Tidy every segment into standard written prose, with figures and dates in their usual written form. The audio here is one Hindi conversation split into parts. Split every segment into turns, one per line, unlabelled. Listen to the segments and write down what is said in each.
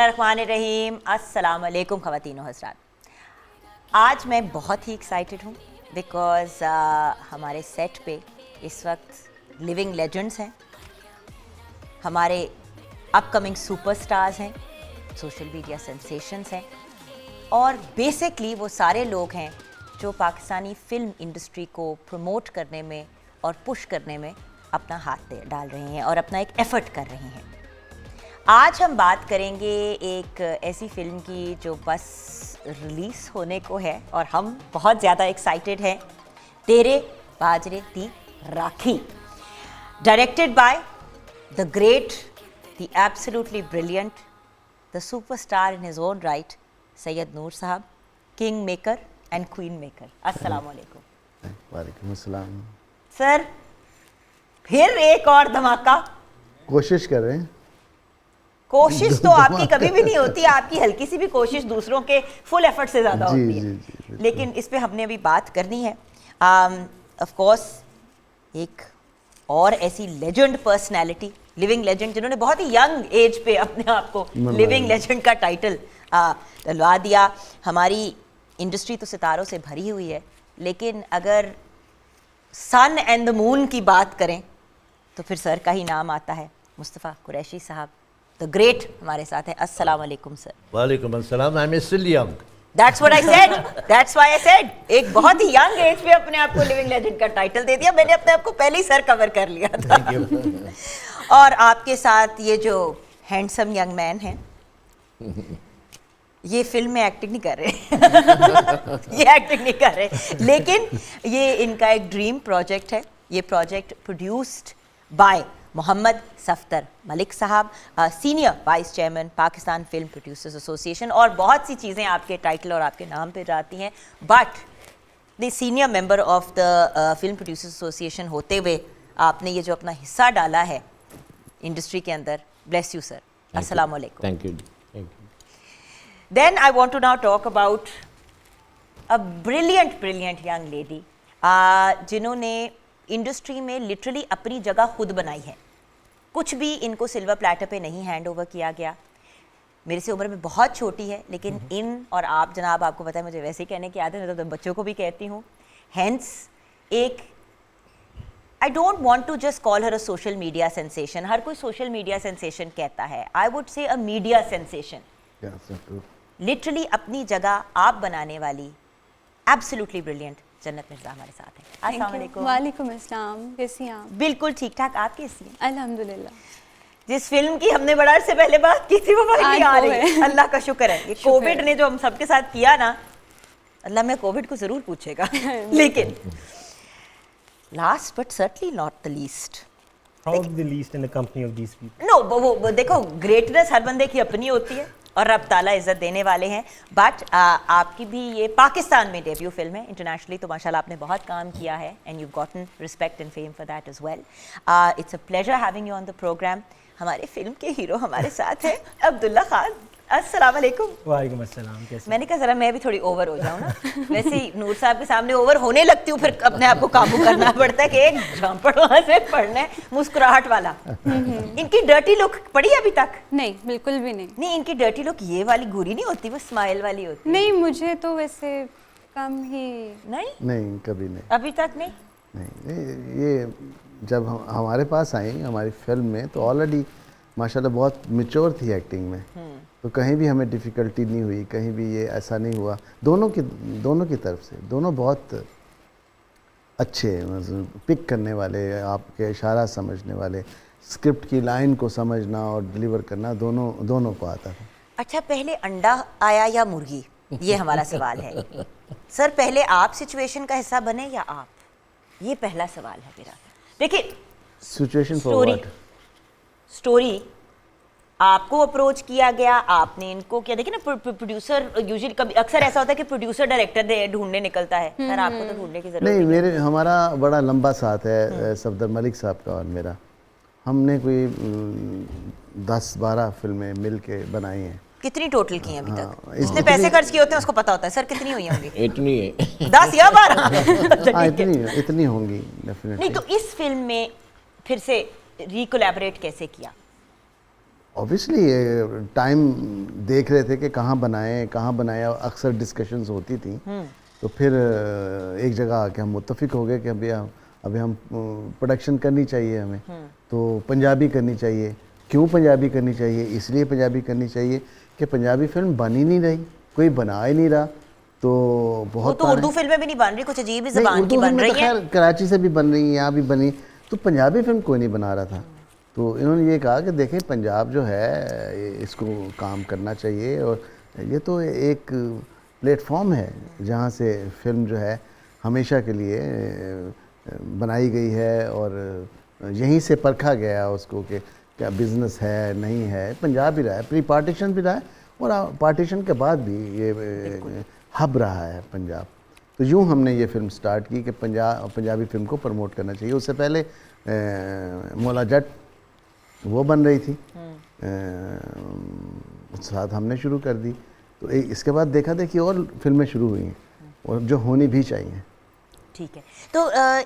बिस्मिल्लाहिर्रहमानिर्रहीम। अस्सलाम वालेकुम ख़वातीन व हज़रात। आज मैं बहुत ही एक्साइटेड हूँ बिकॉज़ हमारे सेट पे इस वक्त लिविंग लेजेंड्स हैं, हमारे अपकमिंग सुपरस्टार्स हैं, सोशल मीडिया सेंसेशंस हैं और बेसिकली वो सारे लोग हैं जो पाकिस्तानी फ़िल्म इंडस्ट्री को प्रमोट करने में और पुश करने में अपना हाथ डाल रहे हैं और अपना एक एफ़र्ट कर रहे हैं। आज हम बात करेंगे एक ऐसी फ़िल्म की जो बस रिलीज़ होने को है और हम बहुत ज़्यादा एक्साइटेड हैं। Tere Bajre Di Rakhi, directed by the great, the absolutely brilliant, the superstar in his own right, Syed Noor sahab, king maker and queen maker. अस्सलाम वालेकुम।
वालेकुम अस्सलाम।
सर, फिर एक और धमाका।
कोशिश कर रहे हैं।
कोशिश तो आपकी कभी भी नहीं होती, आपकी हल्की सी भी कोशिश दूसरों के फुल एफर्ट से ज़्यादा होती है।
जी,
लेकिन इस पे हमने अभी बात करनी है। ऑफ कोर्स एक और ऐसी लेजेंड पर्सनालिटी, लिविंग लेजेंड, जिन्होंने बहुत ही यंग एज पे अपने आप को लिविंग लेजेंड का टाइटल दिलवा दिया। हमारी इंडस्ट्री तो सितारों से भरी हुई है, लेकिन अगर सन एंड द मून की बात करें तो फिर सर का ही नाम आता है। मुस्तफ़ा कुरैशी साहब, द ग्रेट, हमारे साथ है। अस्सलाम वालेकुम सर।
वालेकुम अस्सलाम। I am still young.
That's what I said. That's why I said. एक बहुत ही यंग एज पे अपने आप को लिविंग लेजेंड का टाइटल दे दिया। मैंने अपने आप को पहले ही सर कवर कर लिया था। और आपके साथ ये जो हैंडसम यंग मैन हैं, ये फिल्म में एक्टिंग नहीं कर रहे। ये एक्टिंग नहीं कर रहे, लेकिन ये इनका एक ड्रीम प्रोजेक्ट है। ये project produced by Mohammad Saftar Malik sahab, senior vice chairman Pakistan film producers association, और बहुत सी चीज़ें आपके टाइटल और आपके नाम पे जाती हैं, but the senior member of the film producers association होते हुए आपने ये जो अपना हिस्सा डाला है इंडस्ट्री के अंदर, ब्लेस यू सर। अस्सलाम वालेकुम।
Thank you.
Then I want to now talk about a brilliant young lady, जिन्होंने इंडस्ट्री में लिटरली अपनी जगह खुद बनाई है। कुछ भी इनको सिल्वर प्लेटर पे नहीं हैंड ओवर किया गया। मेरे से उम्र में बहुत छोटी है, लेकिन इन और आप जनाब, आपको पता है मुझे वैसे ही कहने की आदत है, तो बच्चों को भी कहती हूँ। हेंस एक, I don't want to just call her a social media sensation. हर कोई सोशल मीडिया सेंसेशन कहता है, I would say a media sensation. Literally अपनी जगह आप बनाने वाली एब्सोल्युटली ब्रिलियंट जन्नत मिर्जा हमारे साथ है। अस्सलाम वालेकुम।
वालेकुम अस्सलाम। कैसी हैं आप?
बिल्कुल ठीक ठाक। आप कैसी हैं?
अल्हम्दुलिल्लाह।
जिस फिल्म की हमने बड़ा से पहले बात की थी वो फाइनली आ रही है। अल्लाह का शुक्र है। ये कोविड ने जो हम सबके साथ किया ना, अल्लाह में कोविड को जरूर पूछेगा। लेकिन last but certainly not the least,
Probably the least in the company of these people.
No, वो देखो, ग्रेटनेस हर बंदे की अपनी होती है और रब ताला इज्जत देने वाले हैं। बट आपकी भी ये पाकिस्तान में डेब्यू फिल्म है। इंटरनेशनली तो माशाल्लाह आपने बहुत काम किया है and you gotten respect and fame for that as well. It's a pleasure having you on the programme. हमारे फिल्म के हीरो हमारे साथ हैं अब्दुल्ला खान। अस्सलाम वालेकुम।
वालेकुम अस्सलाम। कैसे?
मैंने कहा जरा मैं भी थोड़ी ओवर हो जाऊँ ना। वैसे ही नूर साहब के सामने ओवर होने लगती हूँ, फिर अपने आप को काबू करना पड़ता है कि एक झांपड़ वहाँ से पढ़ना है, मुस्कुराहट वाला। इनकी डर्टी लुक पड़ी है अभी तक?
नहीं, बिल्कुल भी नहीं।
नहीं, इनकी डर्टी लुक ये वाली गोरी नहीं होती, वो स्माइल वाली होती है।
नहीं, मुझे तो वैसे कम ही।
नहीं, कभी नहीं।
अभी तक नहीं।
ये जब हमारे पास आई हमारी फिल्म में तो ऑलरेडी माशाल्लाह बहुत मैच्योर थी एक्टिंग में, तो कहीं भी हमें डिफ़िकल्टी नहीं हुई, कहीं भी ये ऐसा नहीं हुआ। दोनों की तरफ से दोनों बहुत अच्छे, पिक करने वाले, आपके इशारा समझने वाले, स्क्रिप्ट की लाइन को समझना और डिलीवर करना, दोनों को आता था।
अच्छा, पहले अंडा आया या मुर्गी, ये हमारा सवाल है। सर, पहले आप सिचुएशन का हिस्सा बने या आप? ये पहला सवाल है मेरा। देखिए,
सिचुएशन फॉर व्हाट?
स्टोरी आपको अप्रोच किया गया, आपने इनको किया। देखिए ना, प्रोड्यूसर यूजुअली कभी अक्सर ऐसा होता है कि प्रोड्यूसर डायरेक्टर ढूंढने निकलता है। सर, आपको तो ढूंढने की जरूरत
नहीं। हमारा बड़ा लंबा साथ है सफदर मलिक साहब का और मेरा। हमने कोई 10-12 फिल्में मिल के बनाई हैं।
कितनी टोटल की हैं अभी तक? जिसने पैसे खर्च किए होते हैं उसको पता होता है। सर, कितनी हुई होंगी?
इतनी है
10 या 12?
इतनी होंगी डेफिनेटली।
नहीं, तो इस फिल्म में फिर से रिकोलैबोरेट कैसे किया?
ऑब्वियसली टाइम देख रहे थे कि कहाँ बनाएं, अक्सर डिस्कशंस होती थी। तो फिर एक जगह आके हम मुत्तफिक हो गए कि अभी हम प्रोडक्शन करनी चाहिए हमें। तो पंजाबी करनी चाहिए। क्यों पंजाबी करनी चाहिए? इसलिए पंजाबी करनी चाहिए कि पंजाबी फिल्म बन ही नहीं रही, कोई बना ही नहीं रहा। तो
वो
बहुत
तो उर्दू फिल्में भी नहीं बन रही, कुछ अजीब ही ज़बान की बन रही हैं।
खैर कराची से भी बन रही है, यहाँ भी बनी, तो पंजाबी फिल्म कोई नहीं बना रहा था। तो इन्होंने ये कहा कि देखें पंजाब जो है इसको काम करना चाहिए, और ये तो एक प्लेटफॉर्म है जहाँ से फिल्म जो है हमेशा के लिए बनाई गई है, और यहीं से परखा गया उसको कि क्या बिज़नेस है नहीं है। पंजाब भी रहा है, प्री पार्टीशन भी रहा है, और पार्टीशन के बाद भी ये हब रहा है पंजाब। तो यूँ हमने ये फिल्म स्टार्ट की कि पंजाबी फिल्म को प्रमोट करना चाहिए। उससे पहले मौला जट वो बन रही थी, साथ हमने शुरू कर दी। तो इसके बाद देखा देखी और फिल्में शुरू हुई हैं, और जो होनी भी चाहिए।
ठीक है, तो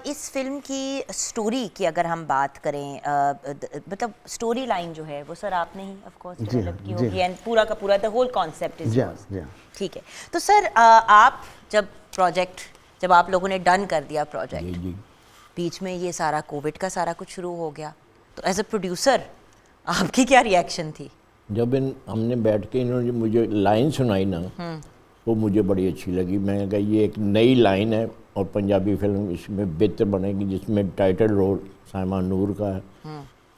इस फिल्म की स्टोरी की अगर हम बात करें, मतलब स्टोरी लाइन जो है वो सर आपने ही ऑफ कोर्स डेवलप की होगी, एंड पूरा का पूरा the whole concept is yours. ठीक है, तो सर आप जब आप लोगों ने डन कर दिया प्रोजेक्ट, बीच में ये सारा कोविड का सारा कुछ शुरू हो गया, तो एज अ प्रोड्यूसर आपकी क्या रिएक्शन थी?
जब हमने बैठ के इन्होंने मुझे लाइन सुनाई ना, वो मुझे बड़ी अच्छी लगी। मैंने कहा ये एक नई लाइन है और पंजाबी फिल्म इसमें बेहतर बनेगी, जिसमें टाइटल रोल साइमा नूर का है।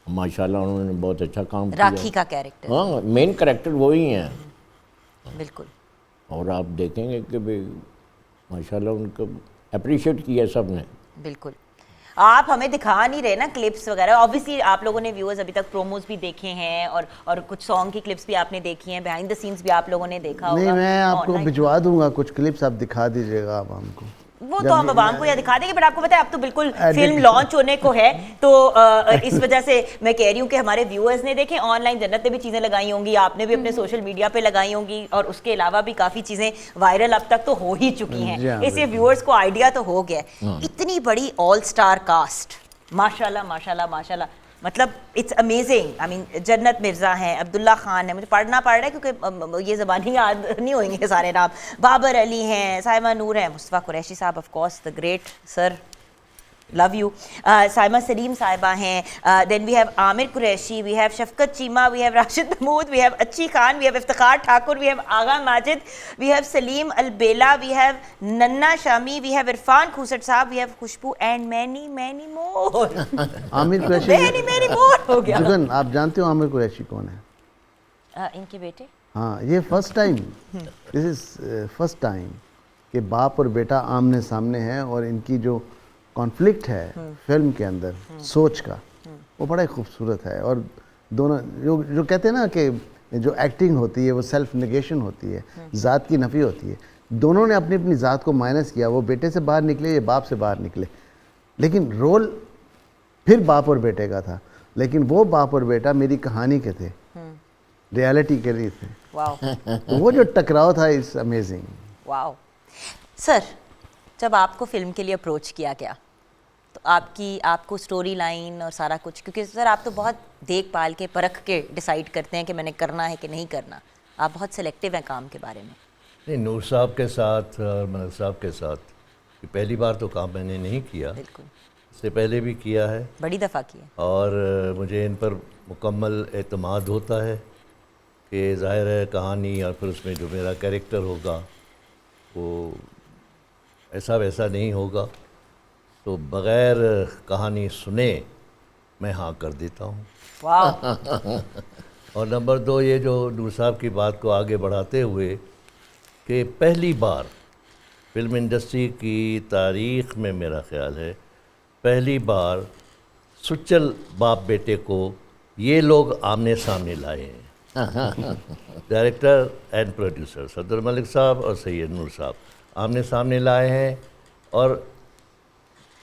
माशाल्लाह उन्होंने बहुत अच्छा काम किया।
राखी का कैरेक्टर,
हाँ, मेन कैरेक्टर वही हैं।
बिल्कुल।
और आप देखेंगे कि भाई माशाल्लाह उनको अप्रिशिएट किया सब ने।
बिल्कुल। आप हमें दिखा नहीं रहे ना क्लिप्स वगैरह, ऑब्वियसली आप लोगों ने व्यूअर्स अभी तक प्रोमोज भी देखे हैं, और कुछ सॉन्ग की क्लिप्स भी आपने देखी हैं, बिहाइंड द सीन्स भी आप लोगों ने देखा होगा।
नहीं, मैं आपको भिजवा दूंगा कुछ क्लिप्स, आप दिखा दीजिएगा आप हमको।
वो तो हम आवाम को या दिखा देंगे, बट आपको पता है अब तो बिल्कुल फिल्म लॉन्च होने को है, तो इस वजह से मैं कह रही हूँ कि हमारे व्यूअर्स ने देखे, ऑनलाइन जन्नत ने भी चीज़ें लगाई होंगी, आपने भी अपने सोशल मीडिया पे लगाई होंगी, और उसके अलावा भी काफ़ी चीज़ें वायरल अब तक तो हो ही चुकी हैं, इसलिए व्यूअर्स को आइडिया तो हो गया। इतनी बड़ी ऑल स्टार कास्ट, माशाल्लाह माशाल्लाह माशाल्लाह, मतलब इट्स अमेजिंग। आई मीन जन्नत मिर्ज़ा हैं, अब्दुल्ला खान है, मुझे पढ़ना पड़ रहा है क्योंकि ये ज़बानी याद नहीं होंगे सारे नाम, बाबर अली हैं, साइमा नूर हैं, Mustafa Qureshi sahab of course the great sir, love you, Saima Saleem sahiba हैं, then we have Aamir Qureshi, we have Shafqat Cheema, we have Rashid Mehmood, we have Achhi Khan, we have Iftikhar Thakur, we have Agha Majid, we have Saleem Albela, we have Nanna Shami, we have Irfan Khoosat sahab, we have Khushboo and many many more.
Aamir Qureshi,
many more हो गया।
जुगन, आप जानते हो आमिर कुरैशी कौन है?
इनके बेटे।
हाँ, ये first time, this is first time कि बाप और बेटा आमने सामने हैं, और इनकी जो कॉन्फ्लिक्ट है फिल्म के अंदर सोच का, वो बड़ा ही खूबसूरत है। और दोनों जो कहते हैं ना कि जो एक्टिंग होती है वो सेल्फ नेगेशन होती है, ज़ात की नफ़ी होती है। दोनों ने अपनी अपनी ज़ात को माइनस किया, वो बेटे से बाहर निकले, ये बाप से बाहर निकले, लेकिन रोल फिर बाप और बेटे का था, लेकिन वो बाप और बेटा मेरी कहानी के थे, रियलिटी के लिए थे। तो वो जो टकराव था इज़ अमेजिंग।
वाओ। सर, जब आपको फिल्म के लिए अप्रोच किया गया, तो आपको स्टोरी लाइन और सारा कुछ, क्योंकि सर आप तो बहुत देख भाल के परख के डिसाइड करते हैं कि मैंने करना है कि नहीं करना, आप बहुत सिलेक्टिव हैं काम के बारे में।
नहीं, नूर साहब के साथ और मलिक साहब के साथ ये पहली बार तो काम मैंने नहीं किया,
बिल्कुल,
इससे पहले भी किया है,
बड़ी दफ़ा किया,
और मुझे इन पर मुकम्मल एतमाद होता है कि ज़ाहिर है कहानी और फिर उसमें जो मेरा कैरेक्टर होगा वो ऐसा वैसा नहीं होगा, तो बग़ैर कहानी सुने मैं हाँ कर देता हूँ।
वाह।
और नंबर 2, ये जो नूर साहब की बात को आगे बढ़ाते हुए कि पहली बार फिल्म इंडस्ट्री की तारीख़ में मेरा ख़्याल है पहली बार सुचल बाप बेटे को ये लोग आमने सामने लाए हैं। डायरेक्टर एंड प्रोड्यूसर सदर मलिक साहब और सैयद नूर साहब आमने सामने लाए हैं, और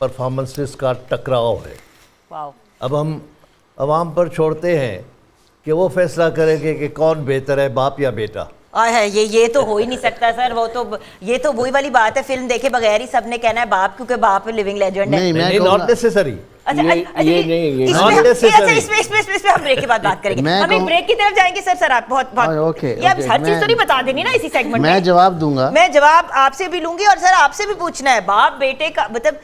परफॉर्मेंसेस का टकराव है।
वाओ।
अब हम आवाम पर छोड़ते हैं कि वो फैसला करेंगे कि कौन बेहतर है, बाप या बेटा।
है ये तो हो ही नहीं सकता सर, ये तो वही वाली बात है, फिल्म देखे बगैर ही सबने कहना है बाप, क्योंकि बाप लिविंग लेजेंड है।
नहीं, नॉट नेसेसरी।
अच्छा
ये नहीं,
not necessary.
इसमें हम ब्रेक के बाद बात करेंगे।
मैं
हम एक
कहूँ-
ब्रेक की तरफ जाएंगे सर आप बहुत बहुत
ओके,
ये आप
ओके,
हर चीज
मैं-
तो नहीं बता देनी ना इसी सेगमेंट में।
मैं जवाब दूंगा।
मैं जवाब आपसे भी लूंगी और सर आपसे भी पूछना है। बाप बेटे का मतलब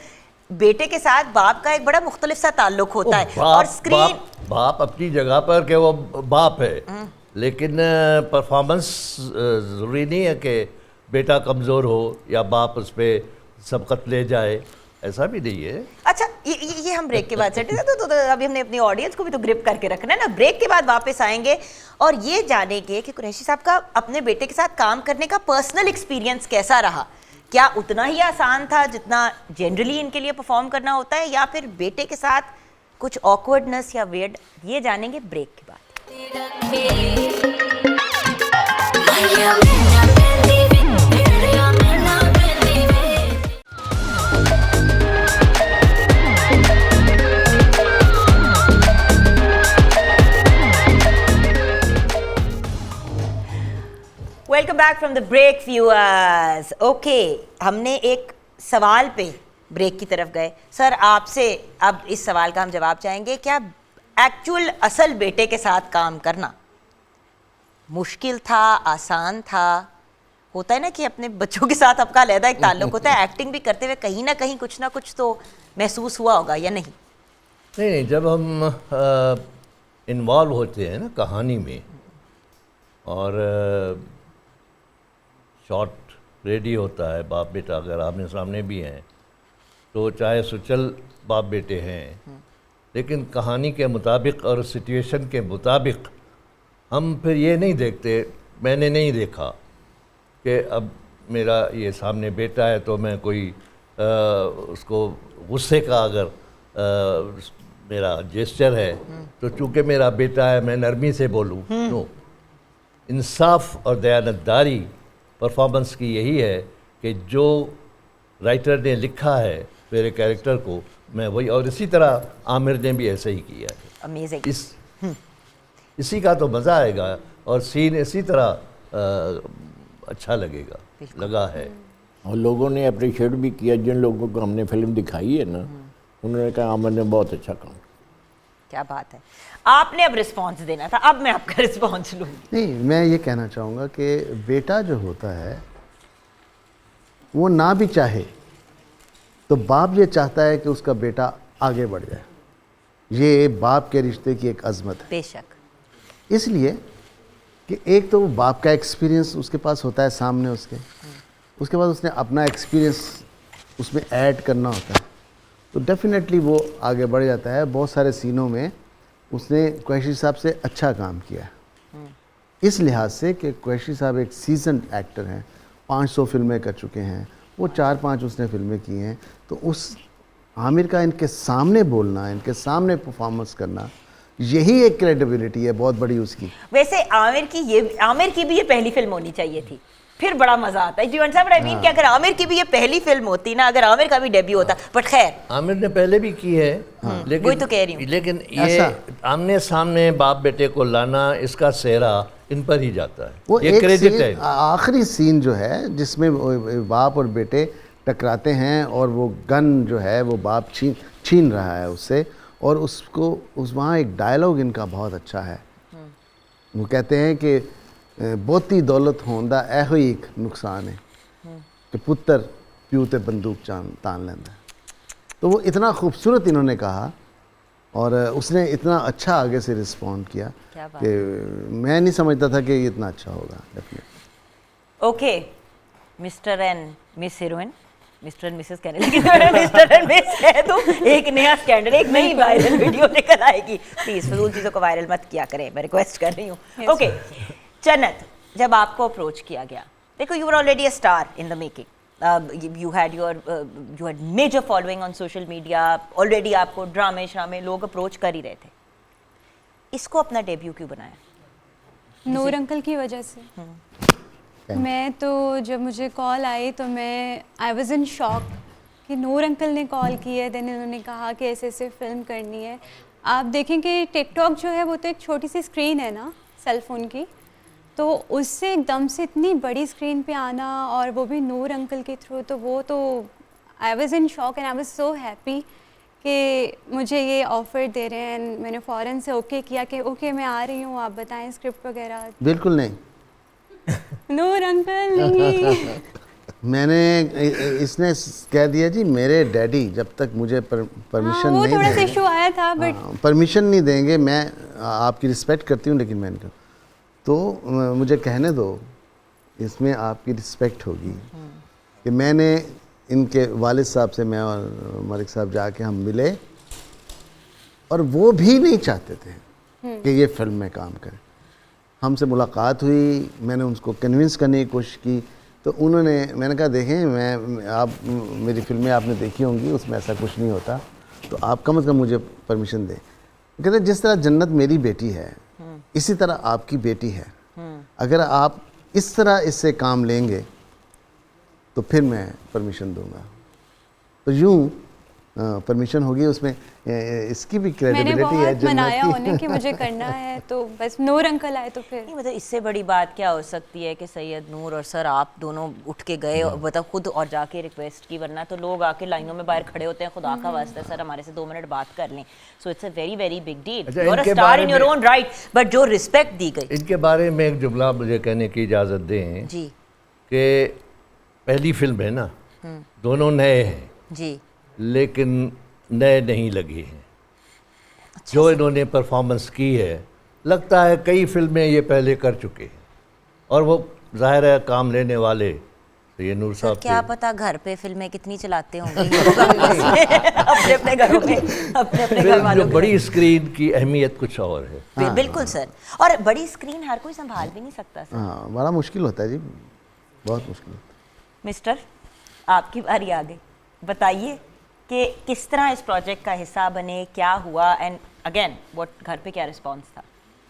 बेटे के साथ बाप का एक बड़ा मुख्तलिफ सा ताल्लुक होता है और स्क्रीन
बाप अपनी जगह पर के वो बाप है, लेकिन परफॉर्मेंस ज़रूरी नहीं है कि बेटा कमज़ोर हो या बाप उस पर सबकत ले जाए, ऐसा भी नहीं है।
अच्छा ये हम ब्रेक के बाद सेट है तो अभी हमने अपनी ऑडियंस को भी तो ग्रिप करके रखना है ना। ब्रेक के बाद वापस आएंगे और ये जानेंगे कि कुरैशी साहब का अपने बेटे के साथ काम करने का पर्सनल एक्सपीरियंस कैसा रहा। क्या उतना ही आसान था जितना जनरली इनके लिए परफॉर्म करना होता है, या फिर बेटे के साथ कुछ ऑकवर्डनेस या वियर्ड, ये जानेंगे ब्रेक के बाद। Welcome back from the break viewers. Okay, हमने एक सवाल पे ब्रेक की तरफ गए। सर आपसे अब इस सवाल का हम जवाब चाहेंगे, क्या एक्चुअल असल बेटे के साथ काम करना मुश्किल था, आसान था? होता है ना कि अपने बच्चों के साथ आपका अलग एक ताल्लुक होता है, एक्टिंग भी करते हुए कहीं ना कुछ तो महसूस हुआ होगा या नहीं?
नहीं, जब हम इन्वॉल्व होते हैं ना कहानी में और शॉट रेडी होता है, बाप बेटा अगर आमने सामने भी हैं तो चाहे सुचल बाप बेटे हैं, लेकिन कहानी के मुताबिक और सिचुएशन के मुताबिक हम फिर ये नहीं देखते। मैंने नहीं देखा कि अब मेरा ये सामने बेटा है तो मैं कोई उसको गुस्से का अगर मेरा जेस्चर है तो चूँकि मेरा बेटा है मैं नरमी से बोलूँ, नो। इंसाफ और दयानतदारी परफॉर्मेंस की यही है कि जो राइटर ने लिखा है मेरे कैरेक्टर को मैं वही, और इसी तरह आमिर ने भी ऐसे ही किया है।
अमेजिंग।
इसी का तो मज़ा आएगा और सीन इसी तरह अच्छा लगेगा, लगा है।
और लोगों ने अप्रिशिएट भी किया, जिन लोगों को हमने फिल्म दिखाई है ना, उन्होंने कहा आमिर ने बहुत अच्छा काम।
क्या बात है। आपने अब रिस्पांस देना था, अब मैं आपका रिस्पांस लूंगी।
नहीं, मैं ये कहना चाहूँगा कि बेटा जो होता है वो ना भी चाहे तो बाप ये चाहता है कि उसका बेटा आगे बढ़ जाए। ये बाप के रिश्ते की एक अजमत है।
बेशक।
इसलिए कि एक तो वो बाप का एक्सपीरियंस उसके पास होता है सामने उसके बाद उसने अपना एक्सपीरियंस उसमें ऐड करना होता है, तो डेफिनेटली वो आगे बढ़ जाता है। बहुत सारे सीनों में उसने कुरैशी साहब से अच्छा काम किया, इस लिहाज से कि कुरैशी साहब एक सीजन एक्टर हैं, 500 फिल्में कर चुके हैं, वो 4-5 उसने फिल्में की हैं। तो उस आमिर का इनके सामने बोलना, इनके सामने परफॉर्मेंस करना, यही एक क्रेडिबिलिटी है बहुत बड़ी उसकी।
वैसे आमिर की भी ये पहली फिल्म होनी चाहिए थी, फिर बड़ा मजा आता है। जीवन साहब, आई मीन कि अगर आमिर की भी ये पहली फिल्म होती ना, अगर आमिर का भी डेब्यू होता, बट खैर
आमिर ने पहले भी की है, लेकिन
वही तो कह रही हूँ।
लेकिन ये आमने सामने बाप बेटे को लाना, इसका सेहरा इन पर ही जाता है।
वो
ये
एक
क्रेडिट है।
आखिरी सीन जो है जिसमें बाप और बेटे टकराते हैं और वो गन जो है वो बाप छीन रहा है उससे, और उसको वहाँ एक डायलॉग इनका बहुत अच्छा है। वो कहते हैं कि बहुती दौलत होंदा एहो ही एक नुकसान है कि पुत्र प्यू ते बंदूक तान लेंदा। तो वो इतना खूबसूरत इन्होंने कहा और उसने इतना अच्छा आगे से रिस्पॉन्ड किया कि मैं नहीं समझता था कि ये इतना अच्छा होगा। Definitely.
Okay, mister and miss heroine, mister and Mrs कहने लगी, मिस्टर एंड मिस कह दूं, एक नया स्कैंडल, एक नई वायरल वीडियो लेकर आएगी। प्लीज फजूल चीज़ों को वायरल मत किया करें, मैं रिक्वेस्ट कर रही हूँ। ओके जन्नत, जब आपको अप्रोच किया गया, देखो you were already a star in the making, you had major following on social media, already आपको ड्रामे श्रामे लोग अप्रोच कर ही रहे थे, इसको अपना डेब्यू क्यों बनाया?
नूर अंकल की वजह से। मैं तो जब मुझे कॉल आई तो आई वॉज इन शॉक कि नूर अंकल ने कॉल की है, देन इन्होंने कहा कि ऐसे ऐसे फिल्म करनी है। आप देखें कि टिकटॉक जो है वो तो एक छोटी सी स्क्रीन है ना सेलफोन की, तो उससे एकदम से इतनी बड़ी स्क्रीन पे आना और वो भी नूर अंकल के थ्रू, तो वो तो I was in shock and I was so happy कि मुझे ये ऑफ़र दे रहे हैं and मैंने फ़ौरन से ओके किया कि ओके मैं आ रही हूँ, आप बताएं स्क्रिप्ट वगैरह।
बिल्कुल नहीं,
नूर अंकल नहीं।
मैंने इसने कह दिया जी मेरे डैडी जब तक मुझे परमिशन
वो
नहीं
थोड़ा सा
देंगे,
इशू आया था बट
परमिशन नहीं देंगे, मैं आपकी रिस्पेक्ट करती हूँ लेकिन मैंने कहा तो मुझे कहने दो, इसमें आपकी रिस्पेक्ट होगी कि मैंने इनके वालिद साहब से, मैं और मलिक साहब जाके हम मिले और वो भी नहीं चाहते थे कि ये फिल्म में काम करें। हमसे मुलाकात हुई, मैंने उनको कन्विंस करने की कोशिश की तो उन्होंने, मैंने कहा देखें मैं आप मेरी फिल्में आपने देखी होंगी, उसमें ऐसा कुछ नहीं होता, तो आप कम से कम मुझे परमिशन दें। कहते जिस तरह जन्नत मेरी बेटी है इसी तरह आपकी बेटी है, अगर आप इस तरह इससे काम लेंगे तो फिर मैं परमिशन दूंगा। तो यूँ परमिशन होगी, उसमें इसकी भी
मैंने
क्रेडिबिलिटी है
बहुत मनाया
जन्नत
उन्हें
की।
कि मुझे करना है, तो बस नूर अंकल आए तो फिर
नहीं मतलब इससे बड़ी बात क्या हो सकती है कि सैयद नूर और सर आप दोनों उठ के गए और मतलब खुद और जाके रिक्वेस्ट की, वरना तो लोग आके लाइनों में बाहर खड़े होते हैं, खुदा का वास्ता सर हमारे से 2 मिनट बात कर लें। So it's a very very big deal,
अच्छा,
यू आर अ
इनके
स्टार
बारे
इन योर
में-
ओन राइट, बट जो रिस्पेक्ट दी गई
इनके बारे में एक जुमला मुझे कहने की इजाज़त दें
जी
कि पहली फिल्म है ना, दोनों नए हैं
जी
लेकिन नए नहीं लगे हैं। जो इन्होंने परफॉर्मेंस की है, लगता है कई फिल्में ये पहले कर चुके हैं और वो जाहिर है काम लेने वाले तो ये नूर
सर
साहब
क्या
थे।
पता घर पे फिल्में कितनी चलाते होंगे अपने अपने घरों में, अपने अपने घर
फिल्म जो
वालों के
बड़ी स्क्रीन की अहमियत कुछ और है।
बिल्कुल सर, और बड़ी स्क्रीन हर कोई संभाल भी नहीं सकता सर।
हाँ, बड़ा मुश्किल होता है जी, बहुत मुश्किल होता है।
मिस्टर आपकी बारी आ गई, बताइए कि किस तरह इस प्रोजेक्ट का हिस्सा बने, क्या हुआ एंड अगेन व्हाट घर पे क्या रिस्पांस था?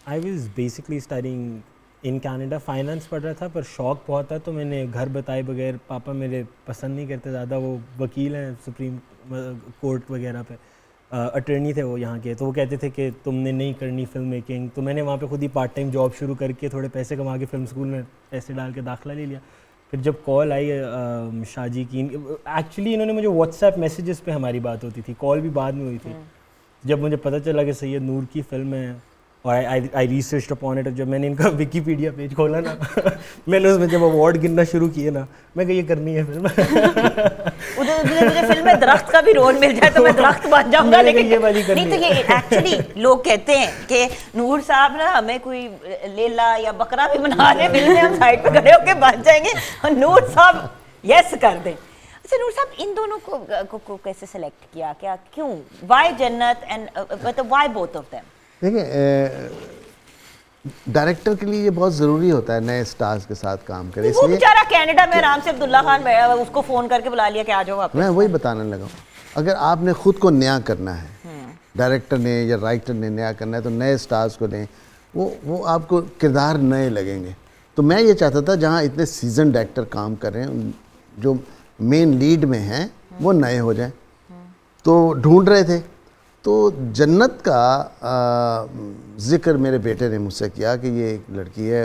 I was basically studying in Canada, finance पढ़ रहा था पर शौक बहुत था, तो मैंने घर बताए बगैर, पापा मेरे पसंद नहीं करते ज़्यादा, वो वकील हैं सुप्रीम कोर्ट वगैरह पे, अटर्नी थे वो यहाँ के, तो वो कहते थे कि तुमने नहीं करनी फिल्म मेकिंग, तो मैंने वहाँ पे खुद ही पार्ट टाइम जॉब शुरू करके थोड़े पैसे कमा के फिल्म स्कूल में पैसे डाल के दाखिला ले लिया। फिर जब कॉल आई शाहजी की, एक्चुअली इन्होंने मुझे व्हाट्सएप मैसेजेस पे हमारी बात होती थी, कॉल भी बाद में हुई थी। जब मुझे पता चला कि सैयद नूर की फिल्म है और आई रिसर्च अपॉन इट, जब मैंने इनका विकीपीडिया पेज खोला ना मैंने उसमें जब अवार्ड गिनना शुरू किए ना, मैं कहा ये करनी है फिल्म।
उधर मुझे फिल्म में दरख्त का भी रोल मिल जाए तो मैं दरख्त बन जाऊंगा,
मैंने कहा
लेकिन
ये वाली करनी
नहीं तो ये एक्चुअली लोग कहते हैं कि नूर साहब ना हमें कोई लेला या बकरा भी बना दे फिल्म में, हम साइड पे खड़े होके बन जाएंगे और नूर साहब यस कर दें। अच्छा नूर साहब, इन दोनों को कैसे सेलेक्ट किया, क्या क्यों, व्हाई जन्नत एंड मतलब व्हाई बोथ ऑफ देम?
देखिए डायरेक्टर के लिए ये बहुत ज़रूरी होता है नए स्टार्स के साथ काम करें,
वो
इसलिए
बेचारा कनाडा में आराम से अब्दुल्ला खान बैठा हुआ, उसको फोन करके बुला लिया कि आ जाओ वापस।
मैं वही बताने लगा हूँ, अगर आपने खुद को नया करना है, डायरेक्टर ने या राइटर ने नया करना है, तो नए स्टार्स को लें, वो आपको किरदार नए लगेंगे। तो मैं ये चाहता था जहाँ इतने सीजन्ड एक्टर काम कर रहे हैं, जो मेन लीड में हैं वो नए हो जाएं, तो ढूंढ रहे थे। तो जन्नत का ज़िक्र मेरे बेटे ने मुझसे किया कि ये एक लड़की है,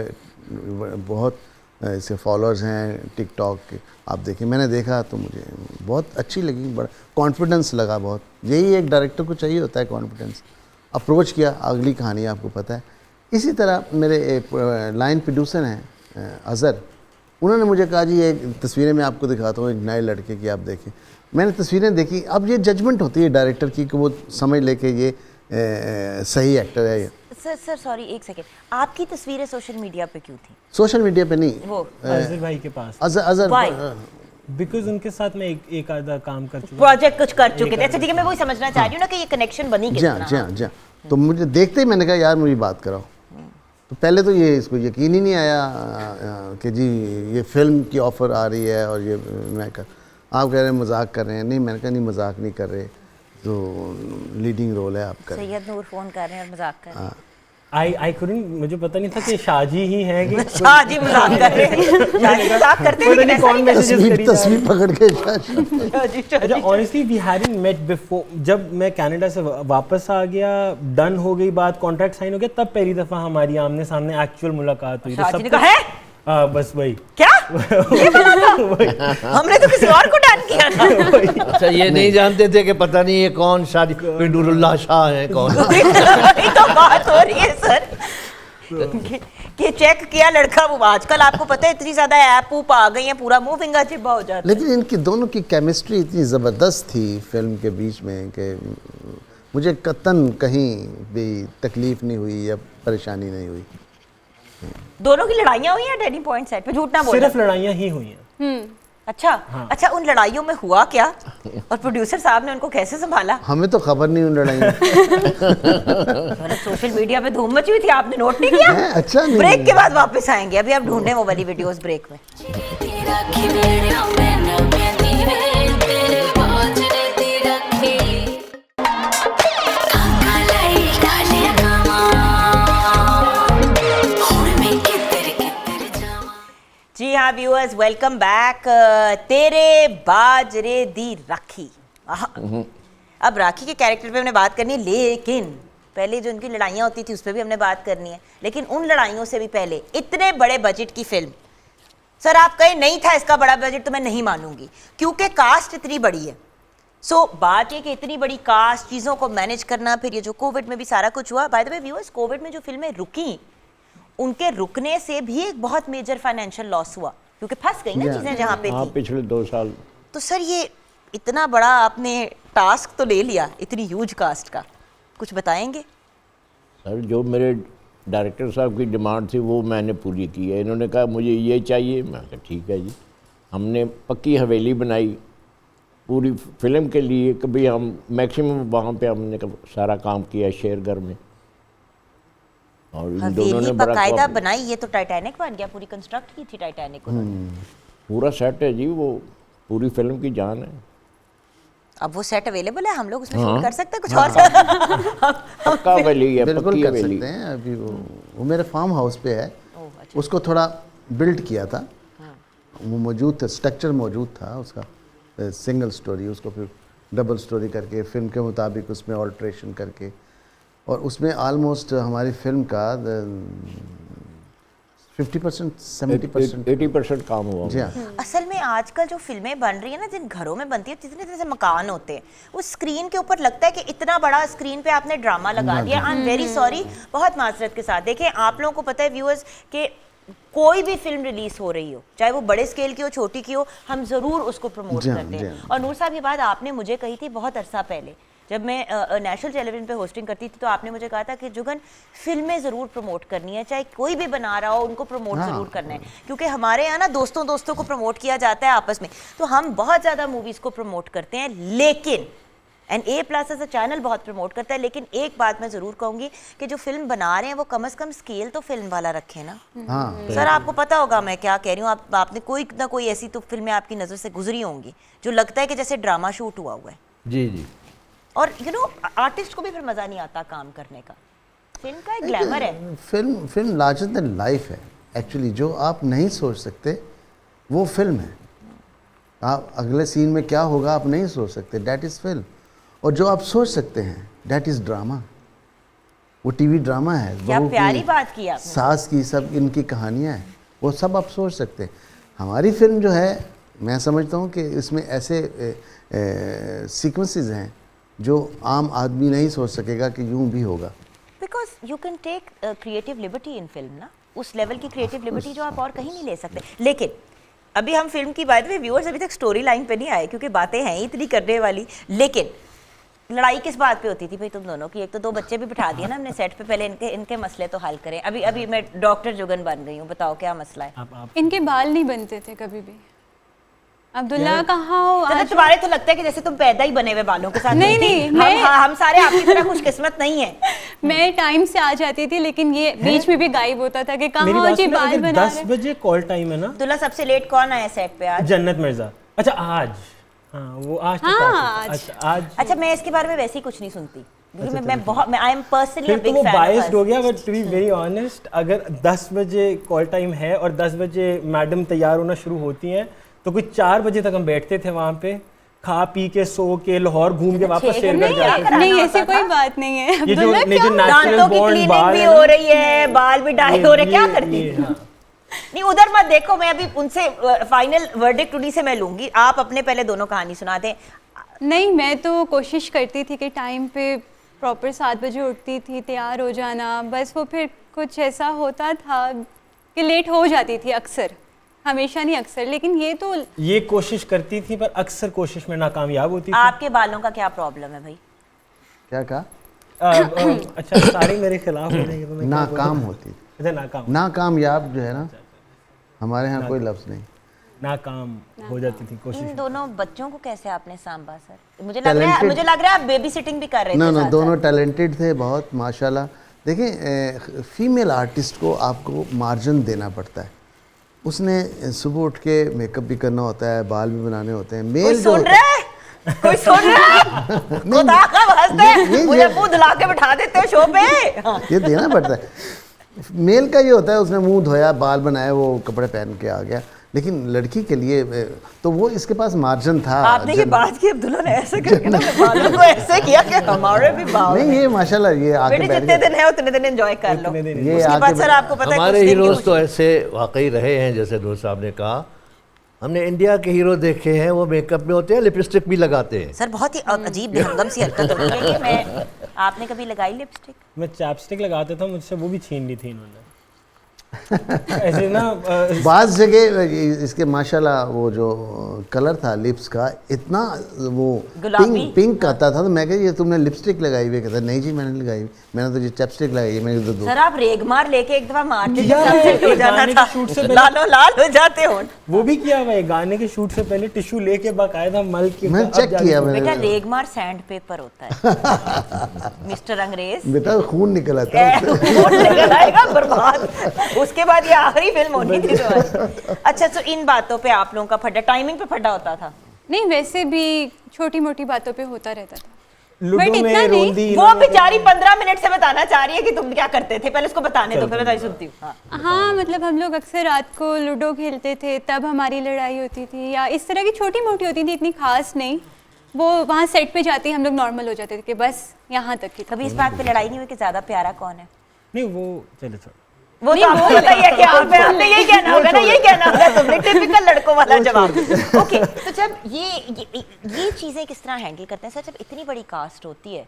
बहुत इसके फॉलोअर्स हैं टिकटॉक के, आप देखें। मैंने देखा तो मुझे बहुत अच्छी लगी, बड़ा कॉन्फिडेंस लगा बहुत, यही एक डायरेक्टर को चाहिए होता है कॉन्फिडेंस। अप्रोच किया, अगली कहानी आपको पता है। इसी तरह मेरे एक लाइन प्रोड्यूसर हैं अज़हर, उन्होंने मुझे कहा जी ये तस्वीरें मैं आपको दिखाता हूँ एक नए लड़के की, आप देखें। मैंने तस्वीरें देखी, अब ये जजमेंट होती है डायरेक्टर की कि वो समझ ले कि ये सही एक्टर है। ये
सर सॉरी एक सेकेंड, आपकी तस्वीरें सोशल मीडिया पे क्यों थी?
सोशल मीडिया पे नहीं,
वो
अजहर भाई के पास,
अज़हर
Why?
बिकॉज उनके साथ मैं एक आधा काम कर चुका
प्रोजेक्ट कुछ कर चुके थे। अच्छा ठीक है, मैं वही समझना चाह रही हूँ ना कि ये कनेक्शन बनी किस
जी हाँ
तरह।
जी हाँ जी हाँ। तो मुझे देखते ही मैंने कहा यार मुझे बात कराओ। तो पहले तो ये इसको यकीन ही नहीं आया कि जी ये फिल्म की ऑफ़र आ रही है, और ये मैं कर, आप कह रहे हैं मजाक कर रहे हैं। नहीं, मैंने कहा नहीं मजाक नहीं कर रहे, तो लीडिंग रोल है आप कर रहे हैं।
सैयद नूर फोन कर रहे हैं और मजाक कर रहे हैं।
आई couldn't, मुझे पता नहीं था कि शाहजी ही है कि
शाह जी मजाक कर रहे हैं, शाह जी मजाक करते हैं,
पता
लेकिन
नहीं
ऐसा
कौन
नहीं
मैसेजेस
तस्वीर
करी जा रही
तस्वीर पकड़ के
शाह जी, शाह
अच्छा
जी।
Honestly we hadn't met before. जब मैं कनाडा से वापस आ गया, डन हो गई बात, कॉन्ट्रैक्ट साइन हो गया, तब पहली दफ़ा हमारी आमने सामने एक्चुअल मुलाकात हुई।
शाह
तो
जी ने
सब
कहा है
बस वही
क्या ये बना था? हमने तो किसी और को डन किया था।
अच्छा, ये नहीं जानते थे कि पता नहीं ये कौन शादी नूरुल्लाह शाह है कौन?
वही तो बात हो रही है सर कि चेक किया लड़का। वो आजकल आपको पता है इतनी ज्यादा ऐप ऊप आ गई है, पूरा मुंह फिंगा चिब्बा हो जाता है।
लेकिन इनकी दोनों की केमिस्ट्री इतनी ज़बरदस्त थी फिल्म के बीच में कि मुझे कतन कहीं भी तकलीफ नहीं हुई या परेशानी नहीं हुई।
दोनों की लड़ाइयाँ हुई हैं टर्निंग पॉइंट सेट पे? झूठ ना बोलना।
सिर्फ लड़ाइयाँ ही हुई हैं।
अच्छा अच्छा, उन लड़ाइयों में हुआ क्या और प्रोड्यूसर साहब ने उनको कैसे संभाला?
हमें तो खबर नहीं उन लड़ाइयों।
सोशल मीडिया पे धूम मची हुई थी, आपने नोट नहीं किया?
अच्छा नहीं।
ब्रेक के बाद वापस आएंगे, अभी आप ढूंढे वो वाली वीडियोस ब्रेक में। जी हाँ व्यूअर्स, वेलकम बैक। तेरे बाजरे दी राखी। अब राखी के कैरेक्टर पे हमने बात करनी है, लेकिन पहले जो उनकी लड़ाइयाँ होती थी उस पर भी हमने बात करनी है। लेकिन उन लड़ाइयों से भी पहले इतने बड़े बजट की फिल्म, सर आप कहीं नहीं था इसका बड़ा बजट तो मैं नहीं मानूंगी, क्योंकि कास्ट इतनी बड़ी है। सो बात है कि इतनी बड़ी कास्ट, चीज़ों को मैनेज करना, फिर ये जो कोविड में भी सारा कुछ हुआ। By the way viewers, Covid में जो फिल्में रुकी, उनके रुकने से भी एक बहुत मेजर फाइनेंशियल लॉस हुआ, क्योंकि फंस गई ना चीजें जहाँ पे थी।
पिछले 2 साल।
तो सर ये इतना बड़ा आपने टास्क तो ले लिया, इतनी ह्यूज कास्ट का, कुछ बताएंगे?
सर जो मेरे डायरेक्टर साहब की डिमांड थी वो मैंने पूरी की है। इन्होंने कहा मुझे ये चाहिए, मैं कहा ठीक है जी। हमने पक्की हवेली बनाई पूरी फिल्म के लिए। कभी हम मैक्सिमम वहाँ पे हमने सारा काम किया शेयर घर में, और इन दोनों ने बड़ा
बाकायदा बनाई। ये तो टाइटैनिक बन गया, पूरी कंस्ट्रक्ट की थी टाइटैनिक उन्होंने।
पूरा सेट है जी, वो पूरी फिल्म की जान है।
अब वो सेट अवेलेबल है, हम लोग उसमें शूट कर सकते हैं कुछ और?
पक्का हवेली है,
बिल्कुल
पक्की
कर
हवेली।
सकते हैं। अभी वो मेरे फार्म हाउस पे है, उसको थोड़ा बिल्ड किया था, वो मौजूद था, स्ट्रक्चर मौजूद था उसका, सिंगल स्टोरी, उसको फिर डबल स्टोरी करके फिल्म के मुताबिक उसमें ऑल्ट्रेशन करके, और उसमें ऑलमोस्ट हमारी फिल्म का 50% 70%
80% काम हुआ।
जी हाँ।
असल में आजकल जो फिल्में बन रही है ना, जिन घरों में बनती है, जितने जैसे मकान होते हैं, उस स्क्रीन के ऊपर लगता है कि इतना बड़ा स्क्रीन पे आपने ड्रामा लगा दिया। आई एम वेरी सॉरी, बहुत माजरत के साथ। देखें, आप लोगों को पता है व्यूअर्स कि कोई भी फिल्म रिलीज हो रही हो, चाहे वो बड़े स्केल की हो, छोटी की हो, हम जरूर उसको प्रमोट करते हैं। और नूर साहब, ये बात आपने मुझे कही थी बहुत अरसा पहले, जब मैं नेशनल टेलीविजन पे होस्टिंग करती थी, तो आपने मुझे कहा था कि जुगन फिल्में ज़रूर प्रमोट करनी है, चाहे कोई भी बना रहा हो उनको प्रमोट ज़रूर करना है, क्योंकि हमारे यहाँ ना दोस्तों को प्रमोट किया जाता है आपस में, तो हम बहुत ज़्यादा मूवीज़ को प्रमोट करते हैं। लेकिन A+ एज अ चैनल बहुत प्रमोट करता है। लेकिन एक बात मैं ज़रूर कहूँगी कि जो फिल्म बना रहे हैं वो कम से कम स्केल तो फिल्म वाला रखें ना।
हाँ।
सर आपको पता होगा मैं क्या कह रही हूँ, आपने कोई ना कोई ऐसी तो फिल्में आपकी नज़र से गुजरी होंगी जो लगता है कि जैसे ड्रामा शूट हुआ है।
जी जी।
और आर्टिस्ट को भी फिर मज़ा नहीं आता काम करने का। फिल्म का एक ग्लैमर है।
फिल्म लार्जर देन लाइफ है एक्चुअली। जो आप नहीं सोच सकते वो फिल्म है। आप अगले सीन में क्या होगा आप नहीं सोच सकते, दैट इज़ फिल्म। और जो आप सोच सकते हैं दैट इज़ ड्रामा, वो टीवी ड्रामा है।
क्या प्यारी बात की आपने।
सास की सब इनकी कहानियाँ हैं, वो सब आप सोच सकते हैं। हमारी फिल्म जो है, मैं समझता हूँ कि इसमें ऐसे सीक्वेंसेस हैं जो आम आदमी नहीं सोच सकेगा कि यूं भी होगा।
Because you can take creative liberty in film ना, उस लेवल की क्रिएटिव लिबर्टी जो आप और कहीं नहीं ले सकते। लेकिन अभी हम फिल्म की बात में, व्यूअर्स अभी तक स्टोरी लाइन पे नहीं आए क्योंकि बातें हैं इतनी करने वाली। लेकिन लड़ाई किस बात पे होती थी भाई तुम दोनों की? एक तो 2 बच्चे भी बिठा दिए ना हमने सेट पे, पहले इनके मसले तो हल करें। अभी मैं डॉक्टर जुगन बन गई हूँ, बताओ क्या मसला है?
इनके बाल नहीं बनते थे कभी भी। अब्दुल्ला कहाँ हो आज?
तुम्हारे तो लगता है कि जैसे तुम पैदा ही बने हुए बालों के साथ।
नहीं,
हम सारे आपकी तरह खुशकिस्मत नहीं है।
मैं टाइम से आ जाती थी, लेकिन ये बीच में भी गायब होता था कि कहाँ हो जी, बाल बना रहे।
10 बजे कॉल टाइम है ना।
अब्दुल्ला सबसे लेट कौन आया सेट पे आज?
जन्नत मिर्जा। अच्छा आज, हाँ वो आज।
अच्छा मैं इसके बारे में वैसे ही कुछ नहीं सुनती क्योंकि मैं I am personally a big
fan.
Biased
हो गया, but to be very honest, अगर 10 बजे कॉल टाइम है और 10 बजे मैडम तैयार होना शुरू होती हैं तो कुछ 4 बजे तक हम बैठते थे वहाँ पे, खा पी के सो के लाहौर घूम के वापस शेरगढ़ जाते थे।
नहीं ऐसे कोई बात नहीं है।
ये जो नेचुरल
दांतों की
बॉन्ड
क्लीनिंग
बाल
भी हो रही है, बाल भी डाई हो रहे, क्या करती है? नहीं उधर मत देखो, मैं अभी उनसे फाइनल वर्डिक्ट उन्हीं से मैं लूंगी। आप अपने पहले दोनों कहानी सुना दें।
नहीं, मैं तो कोशिश करती थी कि टाइम पे प्रॉपर 7 बजे उठती थी, तैयार हो जाना, बस वो फिर कुछ ऐसा होता था कि लेट हो जाती थी अक्सर, हमेशा नहीं अक्सर, लेकिन ये
कोशिश करती थी पर अक्सर कोशिश में नाकामयाब होती थी।
आपके बालों का क्या प्रॉब्लम है भाई?
क्या कहा?
अच्छा, सारी मेरे खिलाफ हो जाएगी तो मैं
नाकाम होती।
अच्छा,
नाकामयाब जो है ना, हमारे यहाँ कोई लफ्ज़ नहीं।
नाकाम हो जाती थी कोशिश।
इन दोनों बच्चों को कैसे आपने सांभा सर? मुझे लग रहा है आप बेबी सिटिंग भी कर रहे थे।
ना दोनों टैलेंटेड थे बहुत माशाल्लाह। देखें, फीमेल आर्टिस्ट को आपको मार्जिन देना पड़ता है। उसने सुबह उठ के मेकअप भी करना होता है, बाल भी बनाने होते हैं। मेल जो
कोई सुन रहा है? खुदा का वास्ते मुझे मुंह धुला के बिठा देते हो शो पे।
ये देना पड़ता है। मेल का ये होता है, उसने मुंह धोया, बाल बनाया, वो कपड़े पहन के आ गया। लेकिन लड़की के लिए तो वो इसके पास मार्जिन था।
आपने ये बात की अब्दुल्ला ने ऐसे करके ना बालों को ऐसे किया कि हमारे भी बाल
नहीं, ये माशाल्लाह ये आके
बेटे जितने दिन है उतने दिन एंजॉय कर लो।
ये
उसके बाद सर आपको पता है
हमारे हीरोज तो ऐसे वाकई रहे हैं, जैसे नूर साहब ने कहा। हमने इंडिया के हीरो देखे हैं, वो मेकअप में होते हैं, लिपस्टिक भी लगाते हैं।
सर बहुत ही अजीब बेहंगम सी हरकत होती है। मैं आपने कभी लगाई लिपस्टिक?
मैं चैपस्टिक लगाता था, मुझसे वो भी छीन ली थी इन्होंने। ऐसे ना
बाज़ जगह इसके माशाल्लाह वो जो कलर था लिप्स का इतना वो पिंक आता था, तो मैं कहा ये तुमने लिपस्टिक लगाई हुई? कहता नहीं जी मैंने लगाई, मैंने तो ये चैपस्टिक लगाई है। मैंने तो
सर आप रेगमार लेके एक दफा मारते हो जाना था, लालो लाल हो जाते हो।
वो भी किया हुआ है, गाने के शूट से पहले टिश्यू लेके बाकायदा मल के
मैं चेक किया।
बेटा रेगमार सैंड पेपर होता है मिस्टर अंग्रेज।
बेटा खून निकल आता है,
खून निकल आएगा बर्बाद। उसके बाद ये आखिरी फिल्म होनी थी तो। अच्छा, तो इन बातों पे आप लोगों का फड्डा, टाइमिंग पे फड्डा होता था?
नहीं, वैसे भी छोटी मोटी बातों पे होता रहता था।
बट इतना नहीं।
वो बेचारी 15 मिनट से बताना चाह रही है कि तुम क्या करते थे, पहले उसको बताने दो, फिर मैं सुनती हूँ।
हाँ, मतलब हम लोग अक्सर रात को लूडो खेलते थे, तब हमारी लड़ाई होती थी, या इस तरह की छोटी मोटी होती थी, इतनी खास नहीं। वो वहाँ सेट पे जाते ही हम लोग नॉर्मल हो जाते थे कि बस यहाँ तक की।
कभी इस बात पे लड़ाई नहीं हुई कि ज्यादा प्यारा कौन है?
नहीं, वो चलो छोड़,
वो तो आपको पता ही है कि आपने यही कहना होगा ना, यही कहना होगा तुमने, टिपिकल लड़कों वाला जवाब। ओके, तो जब ये चीजें किस तरह हैंडल करते हैं सर? जब इतनी बड़ी कास्ट होती है,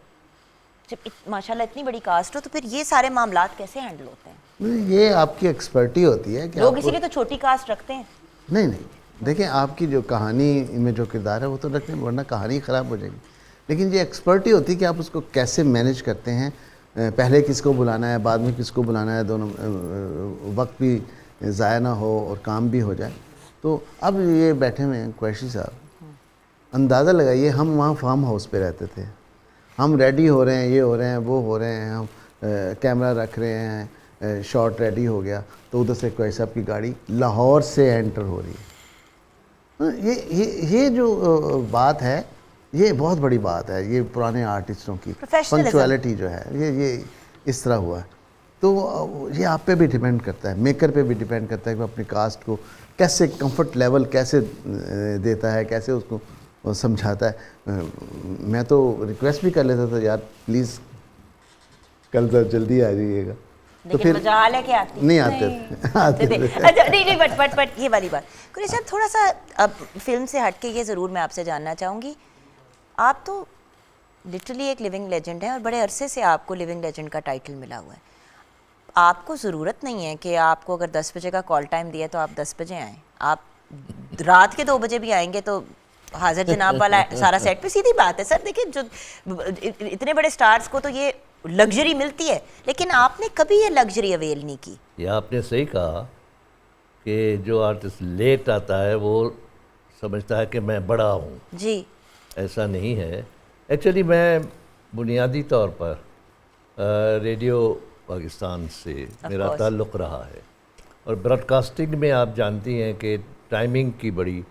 जब माशाल्लाह इतनी बड़ी कास्ट हो, तो फिर ये सारे मामलात कैसे हैंडल होते हैं?
ये आपकी एक्सपर्टी होती है कि
लोग इसीलिए तो छोटी कास्ट रखते हैं।
नहीं, देखिए आपकी जो कहानी में जो किरदार है वो तो रखने, वरना कहानी ख़राब हो जाएगी। लेकिन ये एक्सपर्टी होती है कि आप उसको कैसे मैनेज करते हैं, पहले किसको बुलाना है, बाद में किसको बुलाना है, दोनों वक्त भी ज़ाया ना हो और काम भी हो जाए। तो अब ये बैठे हुए हैं कुरैशी साहब, अंदाज़ा लगाइए, हम वहाँ फार्म हाउस पे रहते थे, हम रेडी हो रहे हैं, ये हो रहे हैं, वो हो रहे हैं, हम कैमरा रख रहे हैं, शॉट रेडी हो गया, तो उधर से कुरैशी साहब की गाड़ी लाहौर से एंटर हो रही है। ये जो बात है, ये बहुत बड़ी बात है। ये पुराने आर्टिस्टों की पंक्चुअलिटी जो है, ये इस तरह हुआ है। तो ये आप पे भी डिपेंड करता है, मेकर पे भी डिपेंड करता है कि अपनी कास्ट को कैसे कंफर्ट लेवल कैसे देता है, कैसे उसको समझाता है। मैं तो रिक्वेस्ट भी कर लेता था, यार प्लीज़ कल तक जल्दी आ जाइएगा, तो फिर
मजाल है कि आती
नहीं आते थे।
अच्छा, नहीं बट ये वाली बात कुरैशी साहब, थोड़ा सा अब फिल्म से हट के ये ज़रूर मैं आपसे जानना चाहूँगी, आप तो लिटरली एक लिविंग लेजेंड हैं और बड़े अरसे से आपको लिविंग लेजेंड का टाइटल मिला हुआ है। आपको ज़रूरत नहीं है कि आपको अगर 10 बजे का कॉल टाइम दिया तो आप 10 बजे आएँ, आप रात के 2 बजे भी आएंगे तो हाजिर जनाब वाला सारा सेट पे। सीधी बात है सर, देखिए जो इतने बड़े स्टार्स को तो ये लग्जरी मिलती है, लेकिन आपने कभी ये लग्जरी अवेल नहीं की।
ये आपने सही कहा कि जो आर्टिस्ट लेट आता है वो समझता है कि मैं बड़ा हूँ
जी।
ऐसा नहीं है। एक्चुअली मैं बुनियादी तौर पर रेडियो पाकिस्तान से मेरा ताल्लुक़ रहा है, और ब्रॉडकास्टिंग में आप जानती हैं कि टाइमिंग की बड़ी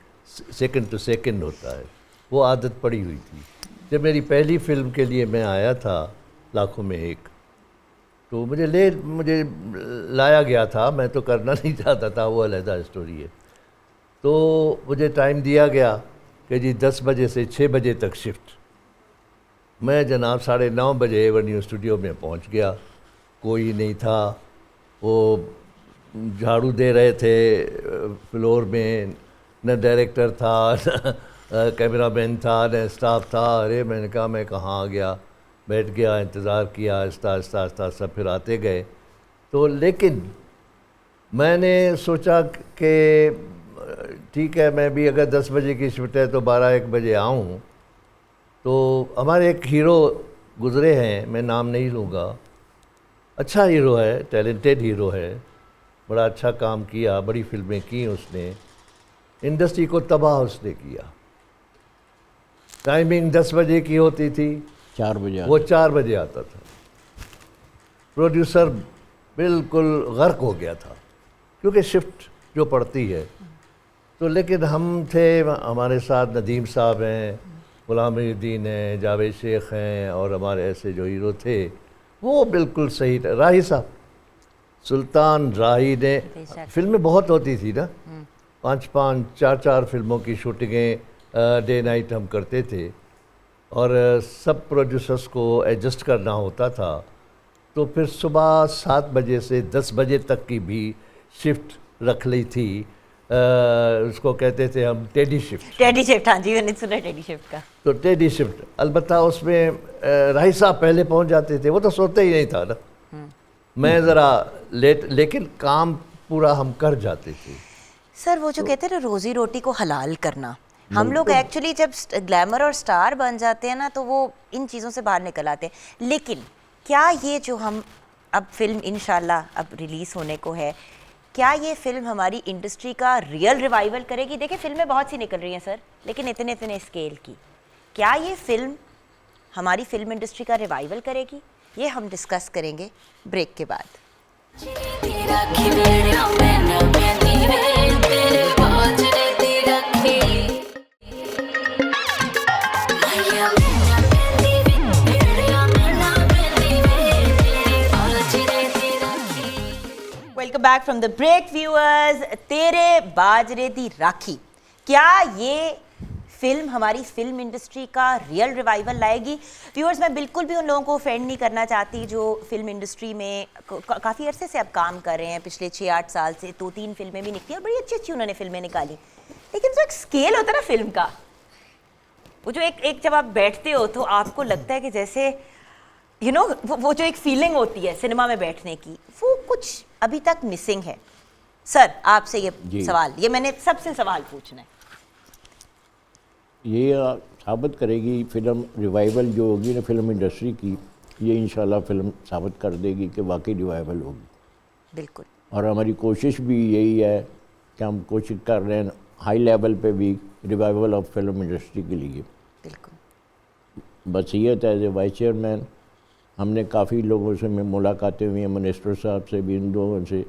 सेकंड टू सेकंड होता है, वो आदत पड़ी हुई थी। जब मेरी पहली फ़िल्म के लिए मैं आया था लाखों में एक, तो मुझे लाया गया था, मैं तो करना नहीं चाहता था, वो अलहदा स्टोरी है। तो मुझे टाइम दिया गया कि जी 10 बजे से 6 बजे तक शिफ्ट। मैं जनाब 9:30 बजे एवेन्यू स्टूडियो में पहुंच गया, कोई नहीं था। वो झाड़ू दे रहे थे फ्लोर में, न डायरेक्टर था, न कैमरामैन था, न स्टाफ था। अरे मैंने कहा मैं कहाँ आ गया, बैठ गया, इंतज़ार किया, आहिस्ता आहिस्ता आहिस्ता सब फिर आते गए। तो लेकिन मैंने सोचा कि ठीक है, मैं भी अगर 10 बजे की शिफ्ट है तो 12-1 बजे आऊँ। तो हमारे एक हीरो गुज़रे हैं, मैं नाम नहीं लूँगा, अच्छा हीरो है, टैलेंटेड हीरो है, बड़ा अच्छा काम किया, बड़ी फिल्में की उसने, इंडस्ट्री को तबाह उसने किया। टाइमिंग 10 बजे की होती थी,
4 बजे
वो 4 बजे आता था। प्रोड्यूसर बिल्कुल गर्क हो गया था, क्योंकि शिफ्ट जो पड़ती है। तो लेकिन हम थे, हमारे साथ नदीम साहब हैं, गुलाम मुहीउद्दीन हैं, जावेद शेख हैं, और हमारे ऐसे जो हीरो थे वो बिल्कुल सही। राही साहब, सुल्तान राही ने, फिल्में बहुत होती थी ना, 5-5, 4-4 फिल्मों की शूटिंगें डे नाइट हम करते थे, और सब प्रोड्यूसर्स को एडजस्ट करना होता था। तो फिर सुबह 7 बजे से 10 बजे तक की भी शिफ्ट रख ली थी। उसको कहते थे हम टेडी शिफ्ट।
टेडी शिफ्ट, हाँ जी, मैंने सुना टेडी शिफ्ट का।
तो टेडी शिफ्ट, अलबत्ता उसमें राही साहब पहले पहुंच जाते थे, वो तो सोते ही नहीं था ना, मैं ज़रा लेट, लेकिन काम पूरा हम कर जाते थे।
सर वो जो कहते हैं ना रोजी रोटी को हलाल करना, हम लोग एक्चुअली जब ग्लैमर और स्टार बन जाते हैं ना तो वो इन चीज़ों से बाहर निकल आते हैं। लेकिन क्या ये जो हम अब फिल्म इंशाल्लाह अब रिलीज़ होने को है, क्या ये फिल्म हमारी इंडस्ट्री का रियल रिवाइवल करेगी? देखिए फिल्में बहुत सी निकल रही हैं सर, लेकिन इतने इतने स्केल की। क्या ये फिल्म हमारी फिल्म इंडस्ट्री का रिवाइवल करेगी? ये हम डिस्कस करेंगे ब्रेक के बाद। Welcome back from the break viewers. Tere Bajre Di Rakhi, क्या ये फिल्म हमारी फिल्म इंडस्ट्री का रियल रिवाइवल लाएगी? व्यूअर्स, मैं बिल्कुल भी उन लोगों को ऑफेंड नहीं करना चाहती जो फिल्म इंडस्ट्री में काफ़ी अरसे से अब काम कर रहे हैं, पिछले 6-8 साल से 2-3 फिल्में भी निकली और बड़ी अच्छी अच्छी उन्होंने फिल्में निकाली। लेकिन जो एक स्केल होता है ना फिल्म का, वो जो एक जब आप बैठते हो तो आपको लगता है कि जैसे यू नो वो जो एक फीलिंग होती है सिनेमा में बैठने की, वो कुछ अभी तक मिसिंग है। सर आपसे ये सवाल, ये मैंने सबसे सवाल पूछना है।
ये साबित करेगी फिल्म रिवाइवल जो होगी ना फिल्म इंडस्ट्री की, ये इंशाल्लाह फिल्म साबित कर देगी कि वाकई रिवाइवल होगी।
बिल्कुल।
और हमारी कोशिश भी यही है कि हम कोशिश कर रहे हैं हाई लेवल पे भी रिवाइवल ऑफ फिल्म इंडस्ट्री के लिए।
बिल्कुल।
बसीयत एज ए वाइस चेयरमैन हमने काफ़ी लोगों से मुलाकातें हुई हैं, मिनिस्टर साहब से भी, इन लोगों से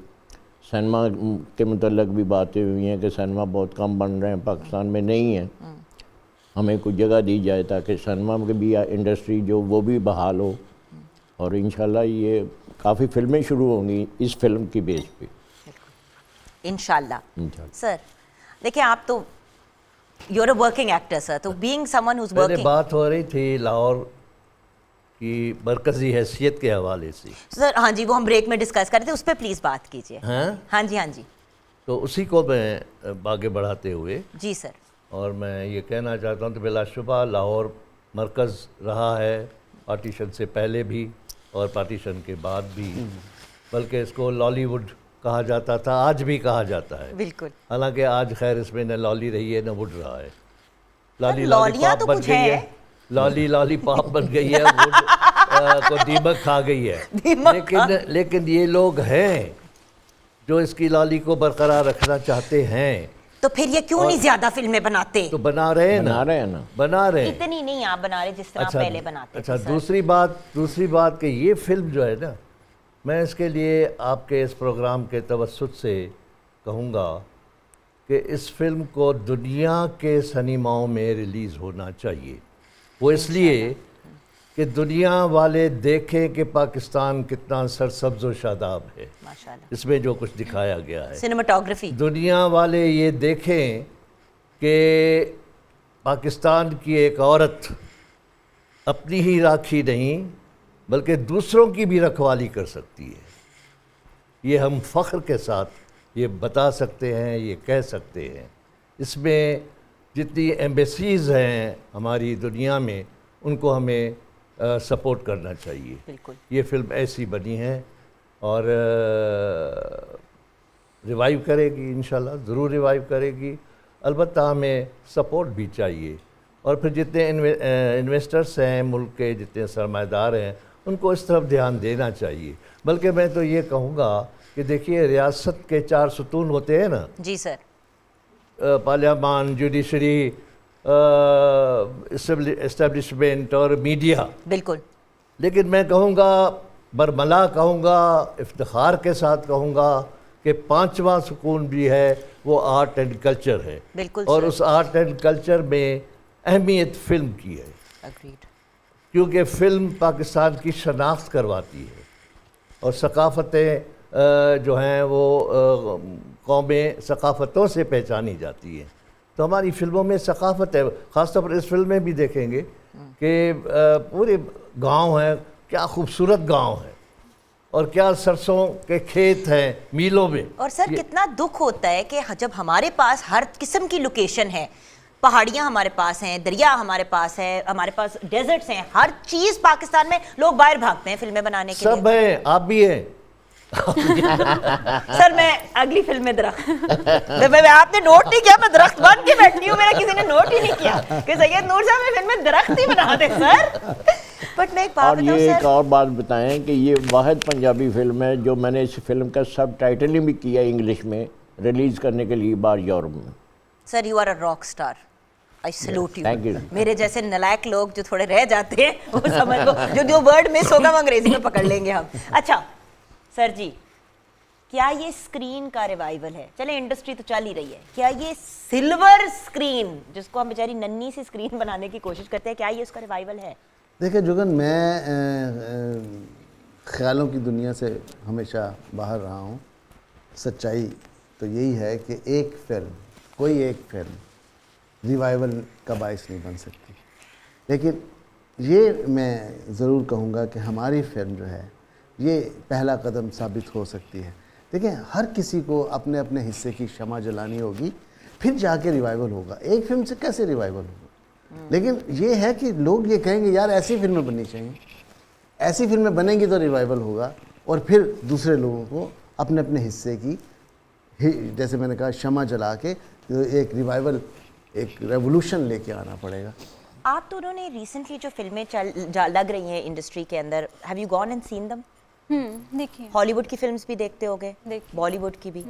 सिनेमा के मतलब भी बातें हुई हैं कि सिनेमा बहुत कम बन रहे हैं, पाकिस्तान में नहीं है, हमें कुछ जगह दी जाए ताकि सिनेमा की भी इंडस्ट्री जो वो भी बहाल हो। और इंशाल्लाह ये काफ़ी फिल्में शुरू होंगी इस फिल्म की बेस पे
इंशाल्लाह। सर देखिए, आप तो you're a working actor sir, तो being someone who's working,
बात हो रही थी लाहौर की मरकज़ी हैसियत के हवाले से।
सर हाँ जी, वो हम ब्रेक में डिस्कस कर रहे थे, उस पर प्लीज़ बात कीजिए। हाँ जी, हाँ जी।
तो उसी को मैं आगे बढ़ाते हुए
जी सर,
और मैं ये कहना चाहता हूँ कि बिलाशुबा लाहौर मरकज़ रहा है, पार्टीशन से पहले भी और पार्टीशन के बाद भी, बल्कि इसको लॉलीवुड कहा जाता था, आज भी कहा जाता है।
बिल्कुल।
हालांकि आज खैर इसमें न लॉली रही है न वुड रहा है, लॉली
लॉलियाँ
लॉलीपॉप
तो
बन
कुछ
गई
है।
है, लॉली लॉलीपॉप बन गई है, वुड को दीमक खा गई है। लेकिन ये लोग हैं जो इसकी लॉली को बरकरार रखना चाहते हैं।
तो फिर ये क्यों नहीं ज्यादा फिल्में बनाते?
तो बना रहे हैं
बना रहे हैं ना,
बना रहे हैं।
इतनी नहीं आप बना रहे जिस तरह पहले बनाते
अच्छा,
थे।
दूसरी बात कि ये फिल्म जो है ना, मैं इसके लिए आपके इस प्रोग्राम के तवस्सुत से कहूँगा कि इस फिल्म को दुनिया के सिनेमाओं में रिलीज़ होना चाहिए। वो इसलिए कि दुनिया वाले देखें कि पाकिस्तान कितना सरसब्ज़ व शादाब है,
माशाल्लाह,
इसमें जो कुछ दिखाया गया है।
सिनेमाटोग्राफी,
दुनिया वाले ये देखें कि पाकिस्तान की एक औरत अपनी ही राखी नहीं बल्कि दूसरों की भी रखवाली कर सकती है। ये हम फ़ख्र के साथ ये बता सकते हैं, ये कह सकते हैं। इसमें जितनी एम्बेसीज़ हैं हमारी दुनिया में, उनको हमें सपोर्ट करना चाहिए।
बिल्कुल।
ये फिल्म ऐसी बनी है और रिवाइव करेगी, इंशाल्लाह ज़रूर रिवाइव करेगी। अलबत्ता हमें सपोर्ट भी चाहिए, और फिर जितने इन्वेस्टर्स हैं मुल्क के, जितने सरमाएदार हैं, उनको इस तरफ ध्यान देना चाहिए। बल्कि मैं तो ये कहूँगा कि देखिए, रियासत के 4 सुतून होते हैं ना
जी सर।
पार्लियामान, जुडिशरी, इस्टेब्लिशमेंट और मीडिया।
बिल्कुल।
लेकिन मैं कहूँगा, बरमला कहूँगा, इफ्तिखार के साथ कहूँगा कि 5वां सुकून भी है, वो आर्ट एंड कल्चर है।
बिल्कुल
और
सर।
उस आर्ट एंड कल्चर में अहमियत फ़िल्म की है,
अग्रीड।
क्योंकि फ़िल्म पाकिस्तान की शनाख्त करवाती है, और सकाफ़तें जो हैं वो कौमें सकाफ़तों से पहचानी जाती हैं। तो हमारी फ़िल्मों में सकाफ़त है। ख़ासतौर पर इस फिल्म में भी देखेंगे कि पूरे गांव हैं, क्या खूबसूरत गांव है, और क्या सरसों के खेत हैं मीलों में।
और सर कितना दुख होता है कि जब हमारे पास हर किस्म की लोकेशन है, पहाड़ियाँ हमारे पास हैं, दरिया हमारे पास है, हमारे पास डेजर्ट्स हैं, हर चीज़ पाकिस्तान में, लोग बाहर भागते हैं फिल्में बनाने के
सब
लिए।
हैं, आप भी हैं।
सर मैं अगली फिल्म में दरख्त आपने नोट नहीं किया, मैं दरख्त बन के बैठी हूँ, मेरा किसी ने नोट ही नहीं किया कि सैयद नूर साहब में फिल्म में दरख्त ही बना दे सर। बट मैं एक बात
और
बताऊं
ये
सर,
एक और बात बताएं कि ये वाहिद पंजाबी फिल्म है जो मैंने इस फिल्म का सब टाइटलिंग भी किया इंग्लिश में, रिलीज़ करने के लिए बाहर यूरोप में।
Sir you are a rock star, I salute
Thank
you.
you.
मेरे जैसे नलायक लोग जो थोड़े रह जाते हैं वो समझ लो, जो वर्ड मिस होगा वो अंग्रेजी में पकड़ लेंगे हम। अच्छा सर जी, क्या ये स्क्रीन का रिवाइवल है? चले इंडस्ट्री तो चल ही रही है, क्या ये सिल्वर स्क्रीन जिसको हम बेचारी नन्ही सी स्क्रीन बनाने की कोशिश करते हैं, क्या ये उसका रिवाइवल है?
देखिए जुगन, मैं ख्यालों की दुनिया से हमेशा बाहर रहा हूँ। सच्चाई तो यही है कि एक फिल्म, कोई एक फिल्म रिवाइवल का बायस नहीं बन सकती। लेकिन ये मैं ज़रूर कहूँगा कि हमारी फिल्म जो है ये पहला कदम साबित हो सकती है। देखिए, हर किसी को अपने अपने हिस्से की क्षमा जलानी होगी, फिर जाके रिवाइवल होगा। एक फिल्म से कैसे रिवाइवल होगा? लेकिन ये है कि लोग ये कहेंगे यार ऐसी फिल्में बननी चाहिए, ऐसी फिल्में बनेंगी तो रिवाइवल होगा, और फिर दूसरे लोगों को अपने अपने हिस्से की, जैसे मैंने कहा, क्षमा जला के एक रिवाइवल, एक रेवोल्यूशन लेके आना पड़ेगा।
आप दोनों ने रिसेंटली जो फिल्में लग रही हैं इंडस्ट्री के अंदर, have you gone and seen them?
देखिए
हॉलीवुड की फिल्म्स भी देखते होगे,
देखिए।
बॉलीवुड की भी।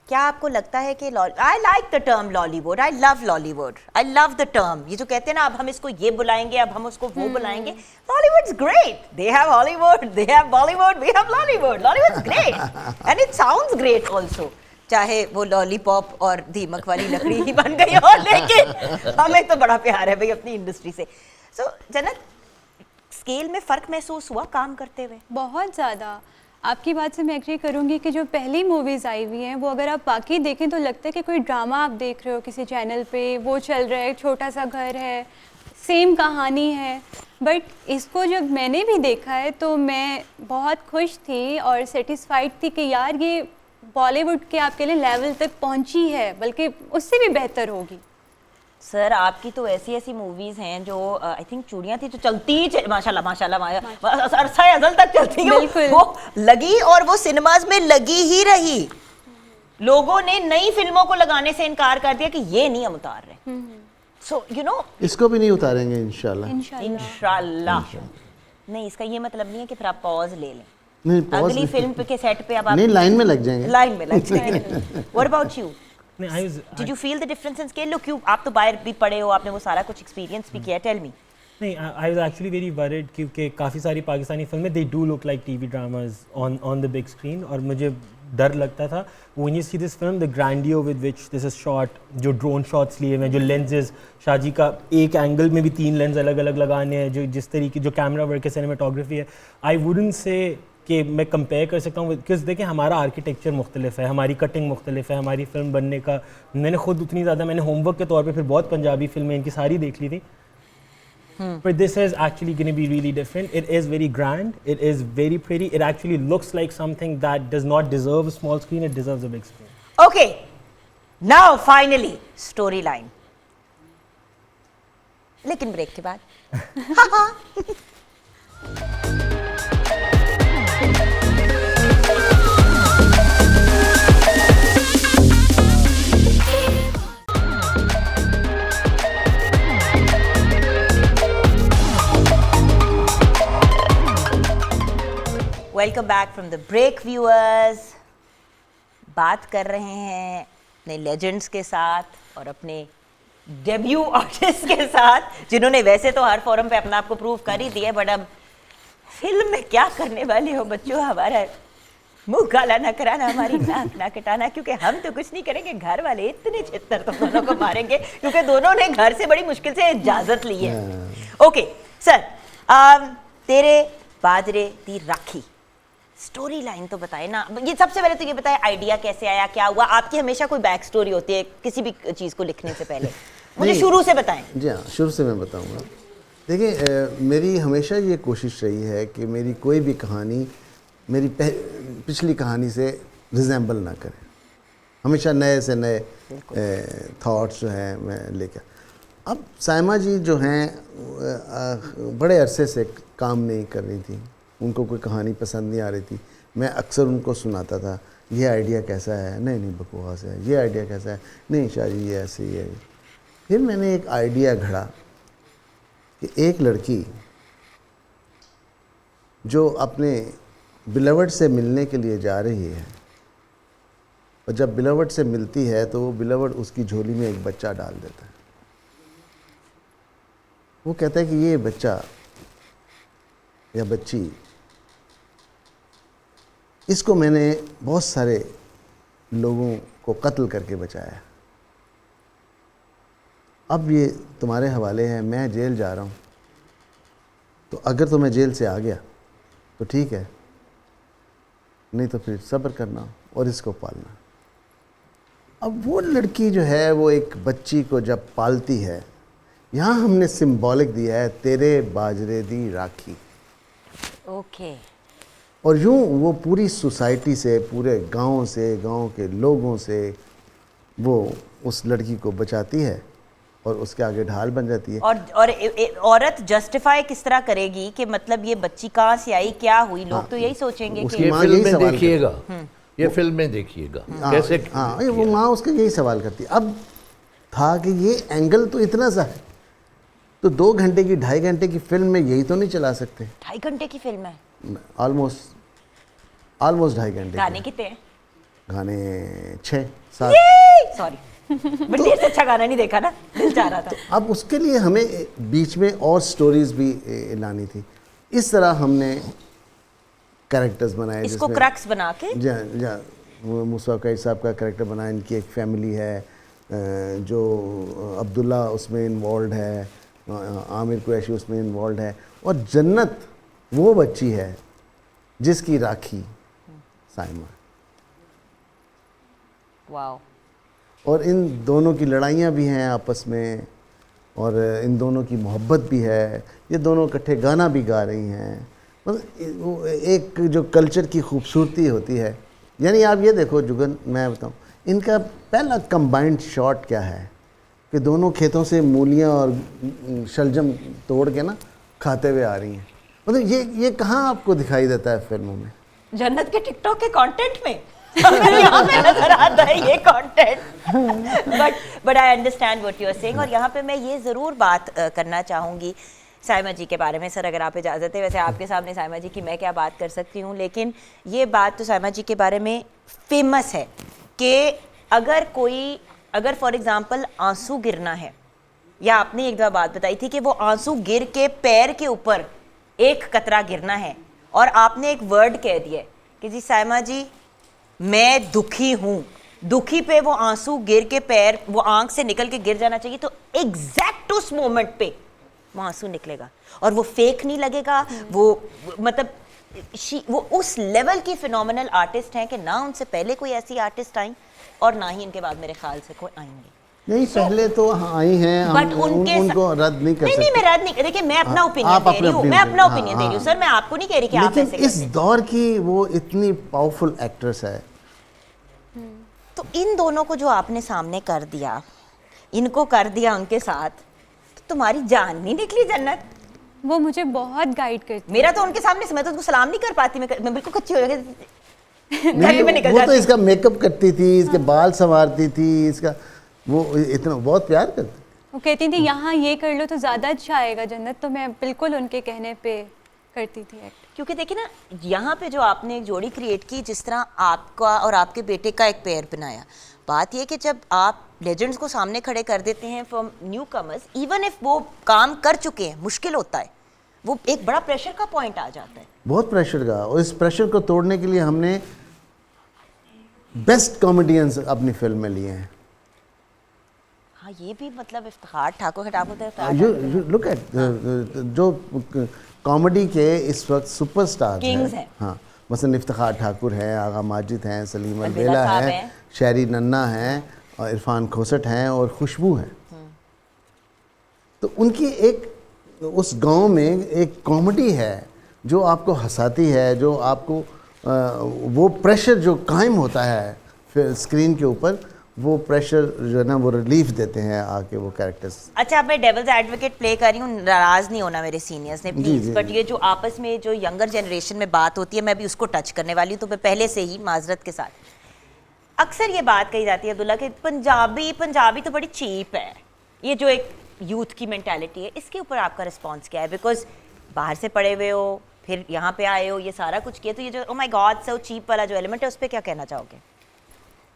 क्या आपको लगता है कि I like the term Lollywood, I love Lollywood, I love the term, ये जो कहते हैं ना अब हम इसको ये बुलाएंगे, अब हम उसको वो बुलाएंगे, Lollywood's great, they have Hollywood, they have Bollywood, we have Lollywood, Lollywood's great and it sounds great also, चाहे वो लॉलीपॉप और दीमक वाली लकड़ी ही बन गई हो, लेकिन हमें तो बड़ा प्यार है भाई अपनी इंडस्ट्री से। सो जन्नत, स्केल में फ़र्क महसूस हुआ काम करते हुए?
बहुत ज़्यादा। आपकी बात से मैं एग्री करूँगी कि जो पहली मूवीज़ आई हुई हैं वो अगर आप बाकी देखें तो लगता है कि कोई ड्रामा आप देख रहे हो किसी चैनल पे, वो चल रहा है, छोटा सा घर है, सेम कहानी है। बट इसको जब मैंने भी देखा है तो मैं बहुत खुश थी और सेटिस्फाइड थी कि यार ये बॉलीवुड के आपके लिए लेवल तक पहुंची है, बल्कि उससे भी बेहतर होगी।
सर आपकी तो ऐसी ऐसी मूवीज हैं जो आई थिंक चूड़ियां थी जो चलती ही माशाल्लाह माशाल्लाह अरसा अज़ल तक चलती है, वो लगी और वो सिनेमाज में लगी ही रही। लोगों ने नई फिल्मों को लगाने से इनकार कर दिया कि ये नहीं हम उतार रहे। सो यू नो,
इसको भी नहीं उतारेंगे इंशाल्लाह।
इंशाल्लाह। नहीं, इसका ये मतलब नहीं है कि फिर आप पॉज ले लें,
नहीं,
अगली फिल्म के सेट पे अब आप
नहीं, लाइन में लग जाएंगे,
लाइन में लग जाएंगे। What about you?
नहीं,
Did you feel the difference in scale? Look, आप तो बाहर भी पढ़े हो, आपने वो सारा कुछ एक्सपीरियंस भी किया। Tell me.
नहीं, I was actually very worried क्योंकि काफ़ी सारी पाकिस्तानी फिल्में they do look like TV dramas on the big screen, और मुझे डर लगता था when you see this film, the grandeur with which this is shot, जो ड्रोन शॉट्स लिए हुए, जो लेंसेज, शाहजी का एक एंगल में भी 3 लेंस अलग अलग लगाने हैं, जो जिस तरीके जो कैमरा वर्क है, सिनेमाटोग्राफी है, आई वुडंट से कि मैं कंपेयर कर सकता हूँ, बिकॉज देखिए हमारा आर्किटेक्चर मुख्तलिफ है, हमारी कटिंग मुख्तलिफ है, हमारी फिल्म बनने का, मैंने खुद उतनी ज़्यादा, मैंने होमवर्क के तौर पे फिर बहुत पंजाबी फिल्में इनकी सारी देख ली थी। but this is actually going to be really different. It is very grand, it is very pretty, it actually looks like something that does not deserve a small screen, it deserves a big screen.
Okay, now finally storyline. लेकिन ब्रेक के बाद welcome back from the break viewers. बात कर रहे हैं अपने लेजेंड्स के साथ और अपने डेब्यू आर्टिस्ट के साथ जिन्होंने वैसे तो हर फोरम पे अपना आपको प्रूव कर ही दिया, बट अब फिल्म में क्या करने वाले हो बच्चों? हमारा मुंह काला न कराना, हमारी नाक ना कटाना, क्योंकि हम तो कुछ नहीं करेंगे, घर वाले इतने छितर तो दोनों को मारेंगे क्योंकि दोनों ने घर से बड़ी मुश्किल से इजाजत ली है। ओके सर, तेरे बाजरे दी राखी स्टोरी लाइन तो बताए ना। ये सबसे पहले तो ये बताए आइडिया कैसे आया, क्या हुआ? आपकी हमेशा कोई बैक स्टोरी होती है किसी भी चीज़ को लिखने से पहले, मुझे शुरू से बताएं।
जी हाँ, शुरू से मैं बताऊंगा। देखिए, मेरी हमेशा ये कोशिश रही है कि मेरी कोई भी कहानी मेरी पिछली कहानी से रिजेंबल ना करे। हमेशा नए से नए थॉट्स जो हैं मैं लेकर। अब साइमा जी जो हैं बड़े अरसे से काम नहीं कर रही थी, उनको कोई कहानी पसंद नहीं आ रही थी। मैं अक्सर उनको सुनाता था, ये आइडिया कैसा है, नहीं बकवास है, ये आइडिया कैसा है, नहीं शायद ये ऐसे ही है। फिर मैंने एक आइडिया घड़ा कि एक लड़की जो अपने बिलवड से मिलने के लिए जा रही है, और जब बिलवड से मिलती है तो वो बिलवड उसकी झोली में एक बच्चा डाल देता है। वो कहता है कि ये बच्चा या बच्ची, इसको मैंने बहुत सारे लोगों को कत्ल करके बचाया, अब ये तुम्हारे हवाले है, मैं जेल जा रहा हूँ, तो अगर तो मैं जेल से आ गया तो ठीक है, नहीं तो फिर सब्र करना और इसको पालना। अब वो लड़की जो है वो एक बच्ची को जब पालती है, यहाँ हमने सिंबॉलिक दिया है तेरे बाजरे दी राखी।
ओके।
और यूँ वो पूरी सोसाइटी से, पूरे गांव से, गांव के लोगों से वो उस लड़की को बचाती है और उसके आगे ढाल बन जाती है।
और औरत जस्टिफाई किस तरह करेगी कि मतलब ये बच्ची कहाँ से आई, क्या हुई? लोग तो यही सोचेंगे कि
ये फिल्म में देखिएगा, ये फिल्म में देखिएगा कैसे।
हाँ, वो माँ उसका यही सवाल करती है। अब था कि ये एंगल तो इतना सा है, तो 2 घंटे की 2.5 घंटे की फिल्म में यही तो नहीं चला सकते।
2.5 घंटे की फिल्म है?
ऑलमोस्ट 2.5 घंटे।
गाने कितने हैं?
गाने 6-7।
सॉरी बट देर से अच्छा गाना नहीं देखा ना, दिल चाह रहा था।
अब उसके लिए हमें बीच में और स्टोरीज भी लानी थी। इस तरह हमने कैरेक्टर्स बनाए,
इसको क्रक्स बना के
मुसफ़ा साहब का कैरेक्टर बनाया। इनकी एक फैमिली है, जो अब्दुल्ला उसमें इन्वॉल्व है, आमिर कुरैशी उसमें इन्वॉल्व है, और जन्नत वो बच्ची है जिसकी राखी साइमा।
वाओ।
और इन दोनों की लड़ाइयाँ भी हैं आपस में, और इन दोनों की मोहब्बत भी है। ये दोनों इकट्ठे गाना भी गा रही हैं। मतलब एक जो कल्चर की खूबसूरती होती है। यानी आप ये देखो जुगन, मैं बताऊँ, इनका पहला कंबाइंड शॉट क्या है कि दोनों खेतों से मूलियाँ और शलजम तोड़ के ना खाते हुए आ रही हैं। मतलब ये कहाँ आपको दिखाई देता है फिल्मों में?
जन्नत के टिकटॉक के कंटेंट में यहाँ पे नजर आता है ये content. But I understand what you are saying. और यहाँ पे मैं ये ज़रूर बात करना चाहूँगी साइमा जी के बारे में। सर अगर आप इजाज़त है, वैसे आपके सामने साइमा जी की मैं क्या बात कर सकती हूँ, लेकिन ये बात तो साइमा जी के बारे में फेमस है कि अगर फॉर एग्ज़ाम्पल आंसू गिरना है, या आपने एक दफ़ा बात बताई थी कि वो आंसू गिर के पैर के ऊपर एक कतरा गिरना है, और आपने एक वर्ड कह दिया कि जी साइमा जी मैं दुखी हूँ, दुखी पे वो आंसू गिर के पैर, वो आंख से निकल के गिर जाना चाहिए, तो एग्जैक्ट उस मोमेंट पे वो आंसू निकलेगा और वो फेक नहीं लगेगा। वो मतलब वो उस लेवल की फिनोमिनल आर्टिस्ट हैं कि ना उनसे पहले कोई ऐसी आर्टिस्ट आई और ना ही इनके बाद मेरे ख्याल से कोई आएंगे।
नहीं पहले तो आई हैं, हम
But
उनको रद्द नहीं कर
नहीं
सकते।
नहीं, मैं रद्द नहीं, देखिए मैं अपना
आप
ओपिनियन दे रही हूँ, मैं अपना
हाँ,
ओपिनियन दे रही हूँ
हाँ।
सर, मैं आपको नहीं कह रही कि आप
लेकिन
ऐसे
इस
कहते हैं।
दौर की वो इतनी पावरफुल एक्ट्रेस है।
तो इन दोनों को जो आपने सामने कर दिया, इनको कर दिया उनके साथ, तो तुम्हारी जान नहीं निकली जन्नत।
वो मुझे बहुत गाइड करती
मेरा तो उनके सामने से मैं तो उनको सलाम नहीं कर पाती, मैं बिल्कुल कच्ची हो गई,
नहीं,
गली में निकल
वो तो
जाती।
इसका मेकअप करती थी, इसके बाल संवारती थी, इसका वो इतना बहुत प्यार करती।
वो कहती थी यहाँ ये कर लो तो ज़्यादा अच्छा आएगा जन्नत, तो मैं बिल्कुल उनके कहने पे करती थी एक्ट।
क्योंकि देखिए ना, यहाँ पे जो आपने एक जोड़ी क्रिएट की, जिस तरह आपका और आपके बेटे का एक पेयर बनाया, बात ये कि जब आप लेजेंड्स को सामने खड़े कर देते हैं from new commerce, even if वो काम कर चुके हैं, मुश्किल होता है, वो एक बड़ा प्रेशर का पॉइंट आ जाता है।
बहुत प्रेशर का, और इस प्रेशर को तोड़ने के लिए हमने बेस्ट कॉमेडियंस अपनी फिल्म में लिए हैं।
हाँ, ये भी मतलब इफ्तिखार ठाकुर तो इफ्तिखार
यू लुक एट जो कॉमेडी के इस वक्त सुपरस्टार
Kings हैं।
हाँ, मसलन इफ्तिखार ठाकुर हैं, आगा माजिद हैं, सलीम
अलबेला
अलबेला
साहब
हैं,
हैं।
शहरी नन्ना हैं, और इरफान खोसट हैं, और खुशबू हैं। तो उनकी एक उस गांव में एक कॉमेडी है जो आपको हंसाती है, जो आपको वो प्रेशर जो कायम होता है फिर स्क्रीन के ऊपर, वो प्रेशर जो है ना वो रिलीफ देते हैं आके वो कैरेक्टर्स।
अच्छा, अब मैं डेविल्स एडवोकेट प्ले कर रही हूँ, नाराज नहीं होना मेरे सीनियर्स ने प्लीज,
जी,
बट
जी।
ये जो आपस में जो यंगर जनरेशन में बात होती है, मैं भी उसको टच करने वाली हूँ, तो मैं पहले से ही माजरत के साथ। अक्सर ये बात कही जाती है अब्दुल्ला कि पंजाबी तो बड़ी चीप है, ये जो एक यूथ की मेंटालिटी है, इसके ऊपर आपका रिस्पॉन्स क्या है? बिकॉज बाहर से पढ़े हुए हो, फिर यहाँ पे आए हो, ये सारा कुछ किया, तो ये जो oh my God so cheap वाला जो एलिमेंट है, उस पर क्या कहना चाहोगे?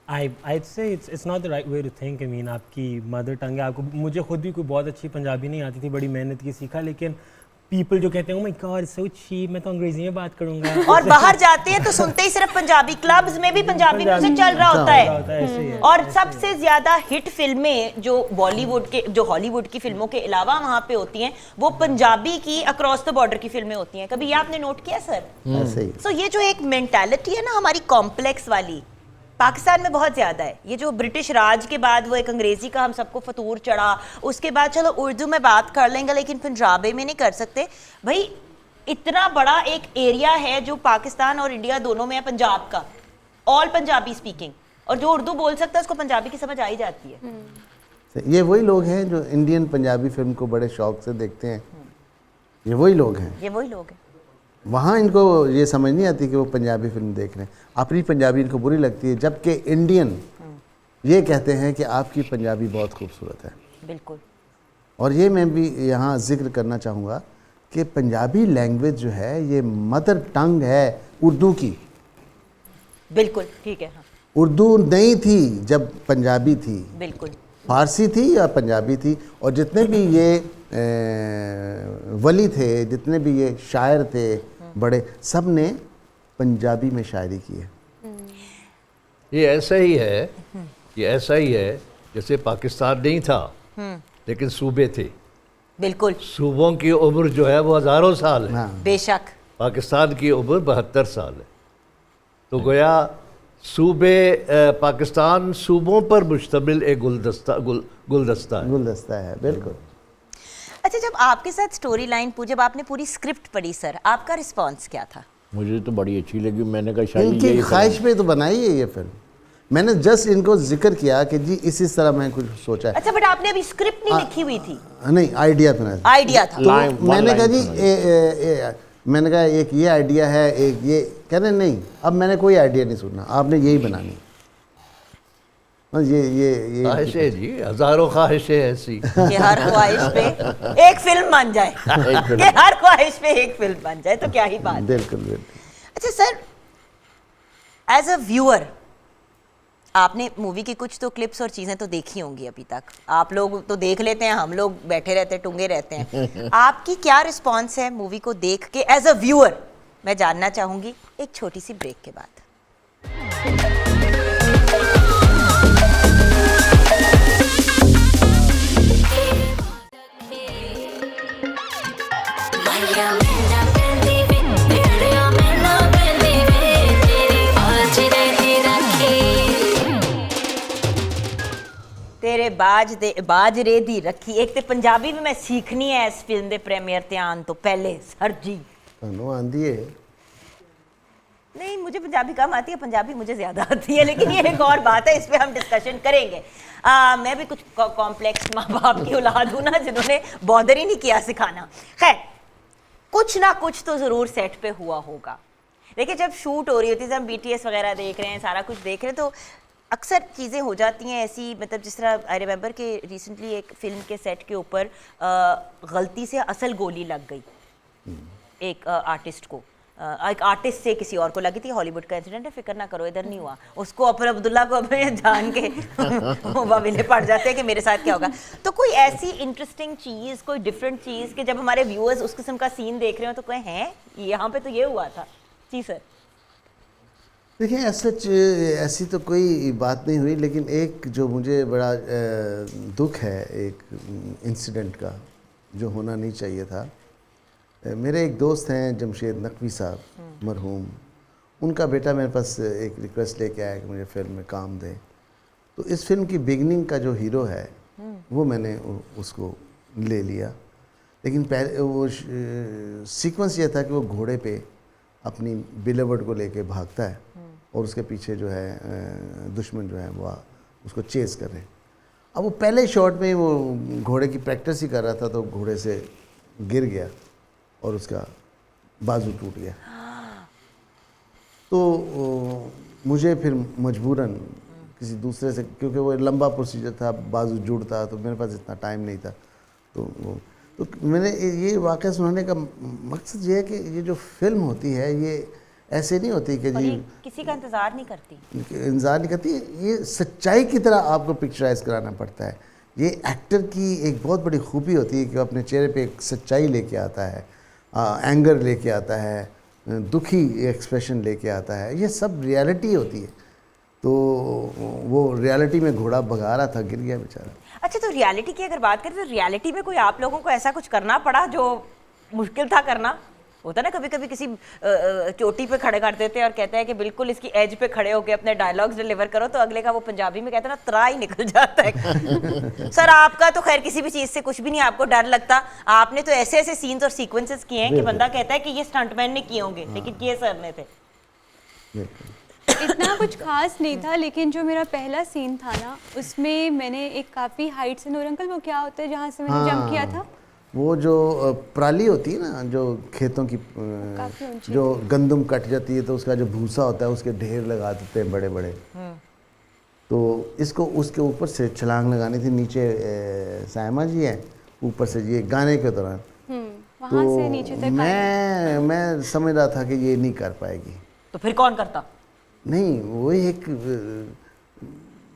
I'd say it's not the right way to think. I mean, आपकी मदर टंग है, आपको, मुझे खुद भी कोई बहुत अच्छी पंजाबी नहीं आती थी, बड़ी मेहनत की सीखा, लेकिन पीपल जो कहते हैं oh my god so cheap, मैं तो अंग्रेजी में बात करूँगा।
और बाहर जाते हैं तो सुनते ही सिर्फ पंजाबी, क्लब्स में भी पंजाबी म्यूजिक चल रहा होता है।
ऐसे ही है।
और सबसे ज्यादा हिट फिल्में जो बॉलीवुड के, जो हॉलीवुड की फिल्मों के अलावा वहाँ पे होती हैं, वो पंजाबी की अक्रॉस द बॉर्डर की फिल्में होती हैं। कभी ये आपने नोट किया सर?
ऐसे ही
सो ये जो एक मेंटालिटी है ना हमारी कॉम्प्लेक्स वाली, पाकिस्तान में बहुत ज़्यादा है। ये जो ब्रिटिश राज के बाद वो एक अंग्रेज़ी का हम सबको फतूर चढ़ा, उसके बाद चलो उर्दू में बात कर लेंगे लेकिन पंजाबी में नहीं कर सकते। भाई इतना बड़ा एक एरिया है जो पाकिस्तान और इंडिया दोनों में है, पंजाब का, ऑल पंजाबी स्पीकिंग, और जो उर्दू बोल सकता है उसको पंजाबी की समझ आ ही जाती है।
ये वही लोग हैं जो इंडियन पंजाबी फिल्म को बड़े शौक से देखते हैं, ये वही लोग हैं।
ये वही लोग हैं।
वहाँ इनको ये समझ नहीं आती कि वो पंजाबी फिल्म देख रहे हैं, अपनी पंजाबी इनको बुरी लगती है, जबकि इंडियन ये कहते हैं कि आपकी पंजाबी बहुत खूबसूरत है।
बिल्कुल।
और ये मैं भी यहाँ जिक्र करना चाहूँगा कि पंजाबी लैंग्वेज जो है ये मदर टंग है उर्दू की।
बिल्कुल ठीक है। हाँ
उर्दू नहीं थी जब पंजाबी थी,
बिल्कुल।
फारसी थी या पंजाबी थी, और जितने भी ये वली थे, जितने भी ये शायर थे बड़े, सब ने पंजाबी में शायरी की है।
ये ऐसा ही है, ये ऐसा ही है जैसे पाकिस्तान नहीं था लेकिन सूबे थे।
बिल्कुल
सूबों की उम्र जो है वो हज़ारों साल है।
हाँ,
बेशक।
पाकिस्तान की उम्र 72 साल है। तो गोया सूबे पाकिस्तान सूबों पर मुश्तमिल एक गुलदस्ता है।
गुलदस्ता है, बिल्कुल।
अच्छा, जब आपके साथ स्टोरी लाइन जब आपने पूरी स्क्रिप्ट पढ़ी सर, आपका रिस्पॉन्स क्या था?
मुझे तो बड़ी अच्छी लगी। मैंने कहा शायद
इनकी
यही
ख्वाहिश पे तो बनाई है ये फिल्म। मैंने जस्ट इनको जिक्र किया कि जी इस तरह मैं कुछ सोचा है।
अच्छा, बट आपने अभी स्क्रिप्ट नहीं लिखी हुई थी?
नहीं, आइडिया पे ना,
आइडिया था।
लाइन-
तो मैंने
one
कहा
line
जी मैंने कहा एक ये आइडिया है, एक ये, कह रहे नहीं अब मैंने कोई आइडिया नहीं सुनना, आपने यही बनानी। ये
ख्वाहिशें जी, हज़ारों ख्वाहिशें ऐसी।
कि हर ख्वाहिश पे एक फिल्म बन जाए।
एक फिल्म।
कि हर ख्वाहिश पे एक फिल्म बन जाए तो क्या ही बात।
बिल्कुल बिल्कुल।
अच्छा सर, एज अ व्यूअर आपने मूवी की कुछ तो क्लिप्स और चीज़ें तो देखी होंगी अभी तक। आप लोग तो देख लेते हैं, हम लोग बैठे रहते हैं, टूंगे रहते हैं। आपकी क्या रिस्पॉन्स है मूवी को देख के एज अ व्यूअर, मैं जानना चाहूँगी एक छोटी सी ब्रेक के बाद। तेरे बाज रे दी रखी। एक तो पंजाबी भी मैं सीखनी है इस फिल्म के प्रीमियर ते आन तो पहले। सर जी
आंदी है
नहीं, मुझे पंजाबी कम आती है, पंजाबी मुझे ज़्यादा आती है, लेकिन ये एक और बात है, इस पर हम डिस्कशन करेंगे। मैं भी कुछ कॉम्प्लेक्स माँ बाप की औलाद हूँ ना, जिन्होंने बॉदर ही नहीं किया सिखाना। खैर, कुछ ना कुछ तो ज़रूर सेट पे हुआ होगा। देखिए, जब शूट हो रही होती है, जब हम BTS वगैरह देख रहे हैं, सारा कुछ देख रहे हैं, तो अक्सर चीज़ें हो जाती हैं ऐसी, मतलब जिस तरह आई रिमेंबर कि रिसेंटली एक फ़िल्म के सेट के ऊपर गलती से असल गोली लग गई एक आर्टिस्ट को। एक आर्टिस्ट से किसी और को लगी थी। हॉलीवुड का इंसिडेंट है, फिक्र ना करो, इधर नहीं हुआ। उसको अपने अब्दुल्ला को अपने जान के वाविले पड़ जाते हैं कि मेरे साथ क्या होगा। तो कोई ऐसी इंटरेस्टिंग चीज़, कोई डिफरेंट चीज़ कि जब हमारे व्यूअर्स उस किस्म का सीन देख रहे हो तो कहें हैं यहाँ पे तो ये हुआ था। जी सर।
देखिए, ऐसी तो कोई बात नहीं हुई, लेकिन एक जो मुझे बड़ा दुख है एक इंसिडेंट का, जो होना नहीं चाहिए था। मेरे एक दोस्त हैं जमशेद नकवी साहब मरहूम, उनका बेटा मेरे पास एक रिक्वेस्ट लेके आया कि मुझे फिल्म में काम दें। तो इस फिल्म की बिगनिंग का जो हीरो है वो मैंने उसको ले लिया, लेकिन पहले वो सीक्वेंस ये था कि वो घोड़े पे अपनी बिलेवर्ड को लेके भागता है और उसके पीछे जो है दुश्मन जो है वो उसको चेस कर रहे हैं। अब वो पहले शॉट में वो घोड़े की प्रैक्टिस ही कर रहा था, तो घोड़े से गिर गया और उसका बाजू टूट गया। तो मुझे फिर मजबूरन किसी दूसरे से, क्योंकि वो लंबा प्रोसीजर था, बाजू जुड़ता, तो मेरे पास इतना टाइम नहीं था। तो मैंने ये वाक़या सुनाने का मकसद ये है कि ये जो फिल्म होती है ये ऐसे नहीं होती कि जी
किसी का इंतज़ार नहीं करती,
ये सच्चाई की तरह आपको पिक्चराइज कराना पड़ता है। ये एक्टर की एक बहुत बड़ी खूबी होती है कि वो अपने चेहरे पे एक सच्चाई लेके आता है, एंगर लेके आता है, दुखी एक्सप्रेशन लेके आता है। ये सब रियलिटी होती है। तो वो रियलिटी में घोड़ा भगा रहा था, गिर गया बेचारा।
अच्छा, तो रियलिटी की अगर बात करें तो रियलिटी में कोई आप लोगों को ऐसा कुछ करना पड़ा जो मुश्किल था करना? होता ना कभी कभी किसी चोटी पे खड़े कर देते हैं और कहते हैं कि बिल्कुल इसकी एज पे खड़े होकर अपने डायलॉग्स डिलीवर करो, तो अगले का वो पंजाबी में कहते हैं ना तरा ही निकल जाता है। सर, आपका तो खैर किसी भी चीज़ से कुछ भी नहीं, आपको डर लगता। आपने तो ऐसे ऐसे सीन्स और सीक्वेंसेस किए हैं कि बंदा कहता है कि ये स्टंटमैन ने किए होंगे, लेकिन किए सर ने थे।
इतना कुछ खास नहीं था, लेकिन जो मेरा पहला सीन था ना, उसमें मैंने एक काफ़ी हाइट से, नूर अंकल वो क्या होता है जहाँ से मैंने जंप किया था?
वो जो पराली होती है ना, जो खेतों की जो गंदम कट जाती है तो उसका जो भूसा होता है उसके ढेर लगा देते हैं बड़े बड़े। तो इसको उसके ऊपर से छलांग लगानी थी। नीचे सायमा जी हैं, ऊपर से ये गाने के दौरान।
वहाँ से नीचे तक
मैं समझ रहा था कि ये नहीं कर पाएगी।
तो फिर कौन करता?
नहीं, वो एक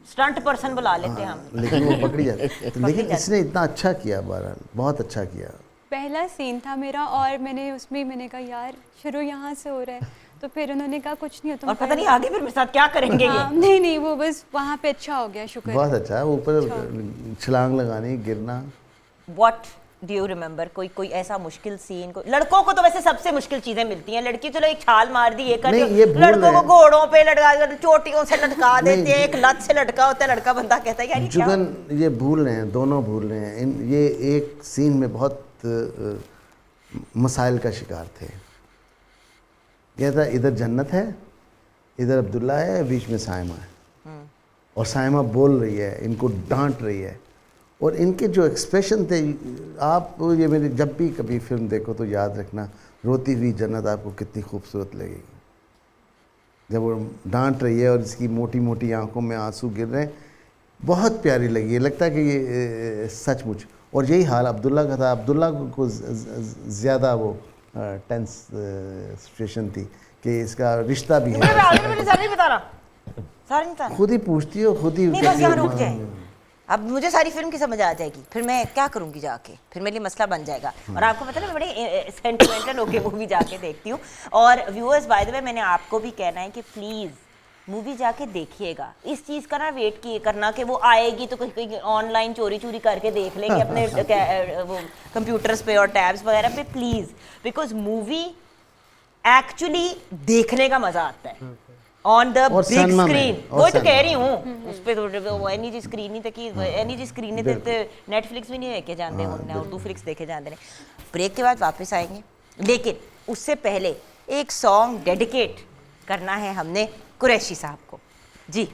स्टंट पर्सन बुला लेते हैं हम,
लेकिन वो पकड़ी जाती। तो लेकिन इसने इतना अच्छा किया, बहरहाल बहुत अच्छा किया।
पहला सीन था मेरा और मैंने कहा यार शुरू यहाँ से हो रहा है, तो फिर उन्होंने कहा कुछ नहीं होता,
और पता नहीं आगे फिर मेरे साथ क्या करेंगे ये।
नहीं वो बस वहाँ पे अच्छा हो गया, शुक्र।
बहुत अच्छा है, ऊपर छलांग लगानी, गिरना।
What do you remember? कोई ऐसा मुश्किल सीन? लड़कों को तो वैसे सबसे मुश्किल चीजें मिलती हैं। लड़की चलो एक छाल मार दी, ये कर दी, लड़कों को घोड़ों पे लटका, चोटियों से लटका देते हैं, एक लत से लटका होता है, लड़का बंदा कहता है यार ये क्या?
जुगन ये भूल रहे हैं, दोनों भूल रहे हैं। ये एक सीन में बहुत मसाइल का शिकार थे। यह था, इधर जन्नत है, इधर अब्दुल्ला है, बीच में सायमा है, और सायमा बोल रही है, इनको डांट रही है, और इनके जो एक्सप्रेशन थे, आप ये मेरी जब भी कभी फिल्म देखो तो याद रखना, रोती हुई जन्नत आपको कितनी खूबसूरत लगेगी। जब वो डांट रही है और इसकी मोटी मोटी आंखों में आंसू गिर रहे हैं, बहुत प्यारी लगी है। लगता है कि ये सचमुच। और यही हाल अब्दुल्ला का था। अब्दुल्ला को ज़्यादा वो टेंस सिचुएशन थी कि इसका रिश्ता भी है। खुद ही पूछती हो, खुद ही।
रुक जाए, अब मुझे सारी फिल्म की समझ आ जाएगी, फिर मैं क्या करूंगी जाके, फिर मेरे लिए मसला बन जाएगा। और आपको पता है मैं बड़े सेंटिमेंटल होके मूवी जाके देखती हूँ। और व्यूअर्स, बाय द वे, मैंने आपको भी कहना है कि प्लीज़ मूवी जाके देखिएगा। इस चीज़ का ना वेट किए करना कि वो आएगी तो कहीं ऑनलाइन चोरी करके देख लेंगे अपने वो कंप्यूटर्स पे और टैब्स वगैरह पे, प्लीज़, बिकॉज मूवी एक्चुअली देखने का मज़ा आता है। ऑन द
और
बिग
सनमा में,
स्क्रीन।
और
वही तो
सनमा
कह रही हूँ, उस पे तो एनी स्क्रीन ही तक एनी स्क्रीन ने तो नेटफ्लिक्स भी नहीं देखे जाते हैं, उर्दू फ्लिक्स देखे जाते हैं। ब्रेक के बाद वापस आएंगे, लेकिन उससे पहले एक सॉन्ग डेडिकेट करना है हमने कुरैशी साहब को जी।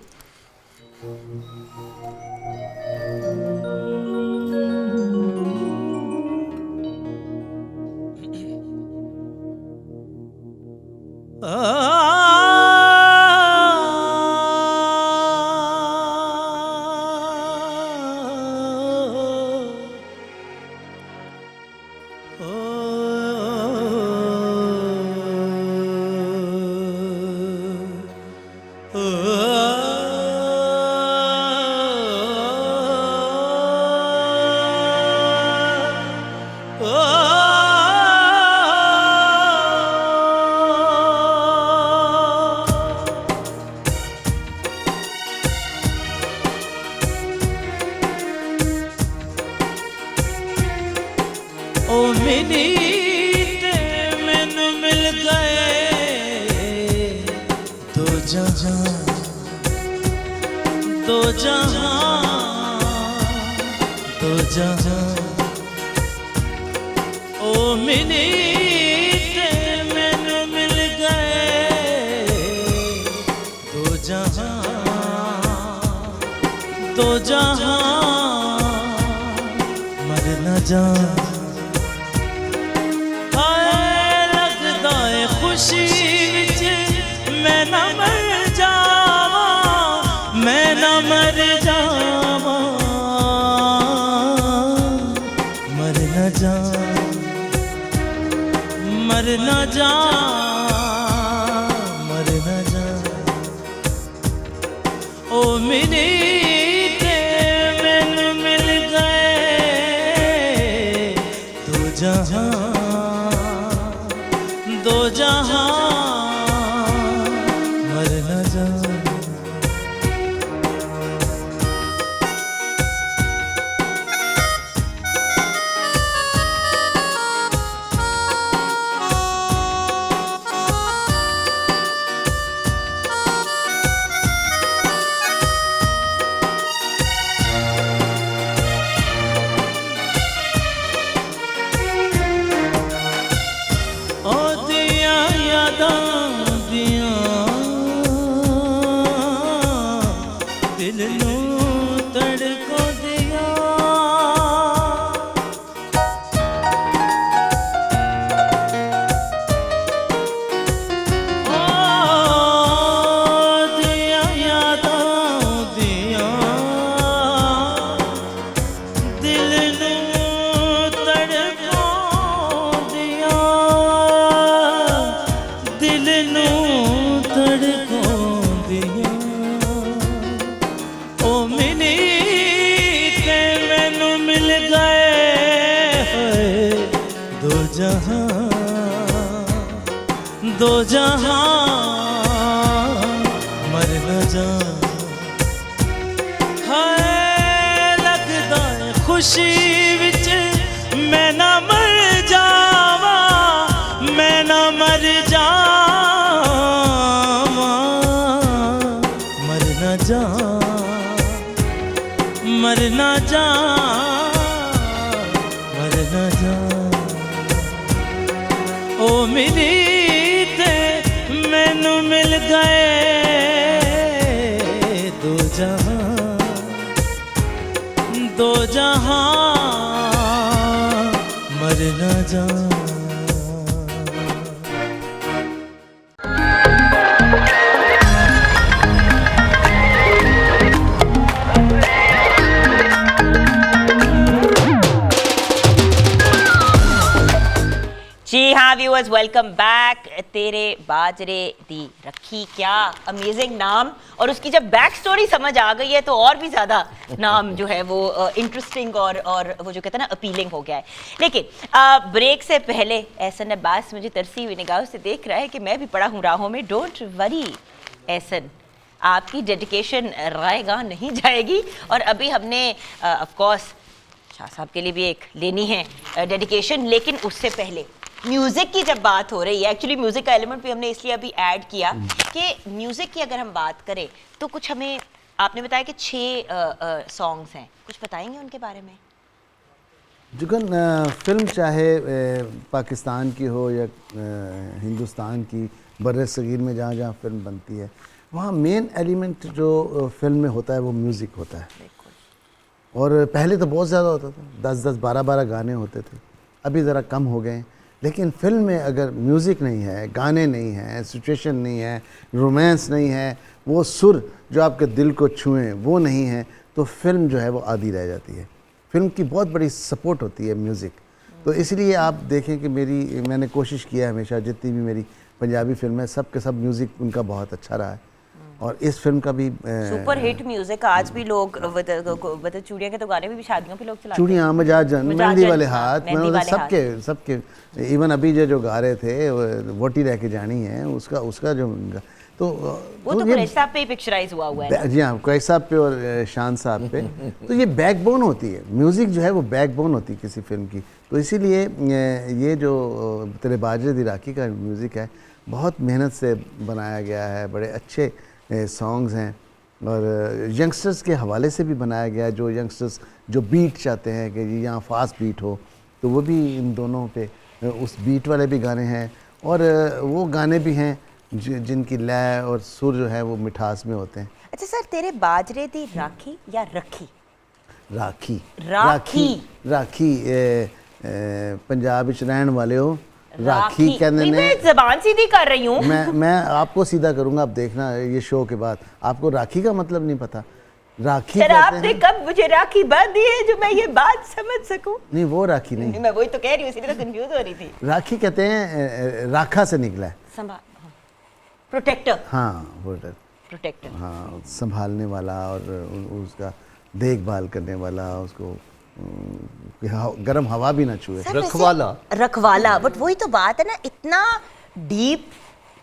Viewers welcome back. तेरे बाजरे दी रखी, क्या अमेजिंग नाम, और उसकी जब बैक स्टोरी समझ आ गई है तो और भी ज़्यादा नाम जो है वो इंटरेस्टिंग और वो जो कहते हैं ना अपीलिंग हो गया है। लेकिन ब्रेक से पहले एहसन अब्बास मुझे तरसी हुई निगाहों से देख रहा है कि मैं भी पड़ा हूँ राहों में। डोंट वरी एहसन, आपकी डेडिकेशन रायगा नहीं जाएगी। और अभी हमने ऑफ कोर्स शाह साहब के लिए भी एक लेनी है डेडिकेशन, लेकिन उससे पहले म्यूजिक की जब बात हो रही है, एक्चुअली म्यूजिक का एलिमेंट भी हमने इसलिए अभी ऐड किया कि म्यूजिक की अगर हम बात करें तो कुछ हमें, आपने बताया कि 6 सॉन्ग्स हैं, कुछ बताएंगे उनके बारे में?
जुगन फिल्म चाहे पाकिस्तान की हो या हिंदुस्तान की, बर्रे सगीर में जहाँ जहाँ फिल्म बनती है, वहाँ मेन एलिमेंट जो फिल्म में होता है वो म्यूज़िक होता है। और पहले तो बहुत ज़्यादा होता था, 10-10, 12-12 गाने होते थे, अभी ज़रा कम हो गए। लेकिन फिल्म में अगर म्यूज़िक नहीं है, गाने नहीं हैं, सिचुएशन नहीं है, रोमांस नहीं है, वो सुर जो आपके दिल को छुएं वो नहीं है, तो फिल्म जो है वो आधी रह जाती है। फिल्म की बहुत बड़ी सपोर्ट होती है म्यूज़िक। तो इसलिए आप देखें कि मैंने कोशिश किया है हमेशा, जितनी भी मेरी पंजाबी फिल्म है सब के सब म्यूज़िक उनका बहुत अच्छा रहा है। और इस फिल्म का भी
सुपर हिट म्यूजिक, आज भी लोग चूड़ियाँ के तो गाने भी शादियों पे लोग चलाते हैं।
चूड़ियाँ, मजाजन, मेहंदी वाले हाथ,
मेहंदी वाले
सबके इवन अभी जो गा रहे थे वोटी रह के जानी है, उसका जो तो
वो तो कुरैश साहब पे ही पिक्चराइज हुआ है।
जी हाँ, कुरैश साहब पे और शान साहब पे। तो ये बैकबोन होती है, म्यूज़िक जो है वो बैकबोन होती है किसी फिल्म की। तो इसीलिए ये जो तेरे बाजरे दी राखी का म्यूज़िक है बहुत मेहनत से बनाया गया है, बड़े अच्छे सॉन्ग्स हैं और यंगस्टर्स के हवाले से भी बनाया गया है। जो यंगस्टर्स जो बीट चाहते हैं कि जी यहाँ फास्ट बीट हो, तो वो भी इन दोनों पे उस बीट वाले भी गाने हैं और वो गाने भी हैं जिनकी लय और सुर जो है वो मिठास में होते हैं।
अच्छा सर, तेरे बाजरे दी राखी या रखी?
राखी
राखी
राखी पंजाब विच रहन वाले हो, राखी कहने ने।
मैं ज़बान सीधी कर रही हूँ।
मैं आपको सीधा करूँगा, आप देखना ये शो के बाद आपको राखी का मतलब नहीं पता। राखी
सर आपने कब मुझे राखी बांधी है जो मैं ये बात समझ सकूं?
नहीं, वो राखी नहीं,
मैं वही तो कह रही हूँ, इसीलिए तो कंफ्यूज हो रही थी।
राखी कहते हैं राखा से निकला है,
प्रोटेक्टर।
हाँ,
प्रोटेक्टर,
हाँ, संभालने वाला और उसका देखभाल करने वाला, उसको गर्म हवा भी ना छुए,
रखवाला। बट वही तो बात है ना, इतना डीप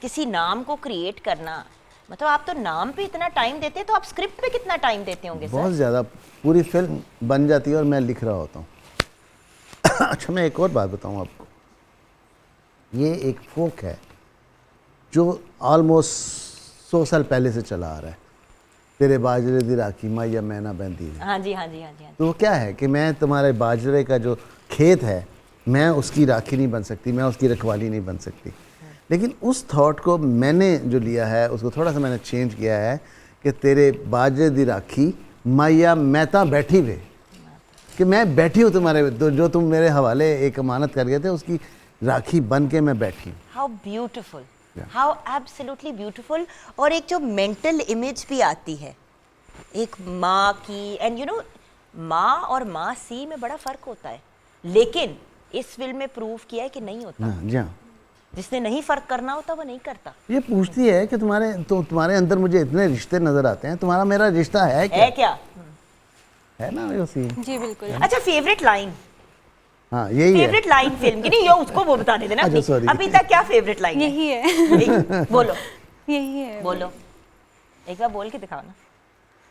किसी नाम को क्रिएट करना, मतलब आप तो नाम पे इतना टाइम देते हैं, तो आप स्क्रिप्ट पे कितना टाइम देते होंगे सर?
बहुत ज़्यादा। पूरी फिल्म बन जाती है और मैं लिख रहा होता हूँ। अच्छा, मैं एक और बात बताऊँ आपको, ये एक फोक है जो ऑलमोस्ट 100 साल पहले से चला आ रहा है। तेरे बाजरे दी राखी माइया मैना बहंदी है।
हाँ जी, हाँ जी, हाँ जी, हाँ जी।
तो वो क्या है कि मैं तुम्हारे बाजरे का जो खेत है, मैं उसकी राखी नहीं बन सकती, मैं उसकी रखवाली नहीं बन सकती। लेकिन उस थॉट को मैंने जो लिया है उसको थोड़ा सा मैंने चेंज किया है कि तेरे बाजरे दी राखी माइया मैता बैठी हुए, कि मैं बैठी हूँ तुम्हारे, जो तुम मेरे हवाले एक अमानत कर गए थे, उसकी राखी बन के मैं बैठी हूँ।
How beautiful, how absolutely beautiful. और एक जो मेंटल इमेज भी आती है एक माँ की, एंड यू नो माँ और माँ सी में बड़ा फर्क होता है, लेकिन इस फिल्म में प्रूव किया है कि नहीं होता।
जी हाँ,
जिसने नहीं फर्क करना होता वो नहीं करता।
ये पूछती है कि तुम्हारे अंदर मुझे इतने रिश्ते नजर आते हैं, तुम्हारा मेरा रिश्ता है क्या? है ना वो सीन?
जी बिल्कुल।
अच्छा, फेवरेट लाइन?
हाँ, यही है
फेवरेट लाइन फिल्म की, नहीं ये उसको वो बताने देना।
अच्छा,
अभी तक क्या फेवरेट लाइन?
यही है।
बोलो,
यही है।
बोलो, एक बार बोल के दिखाओ ना।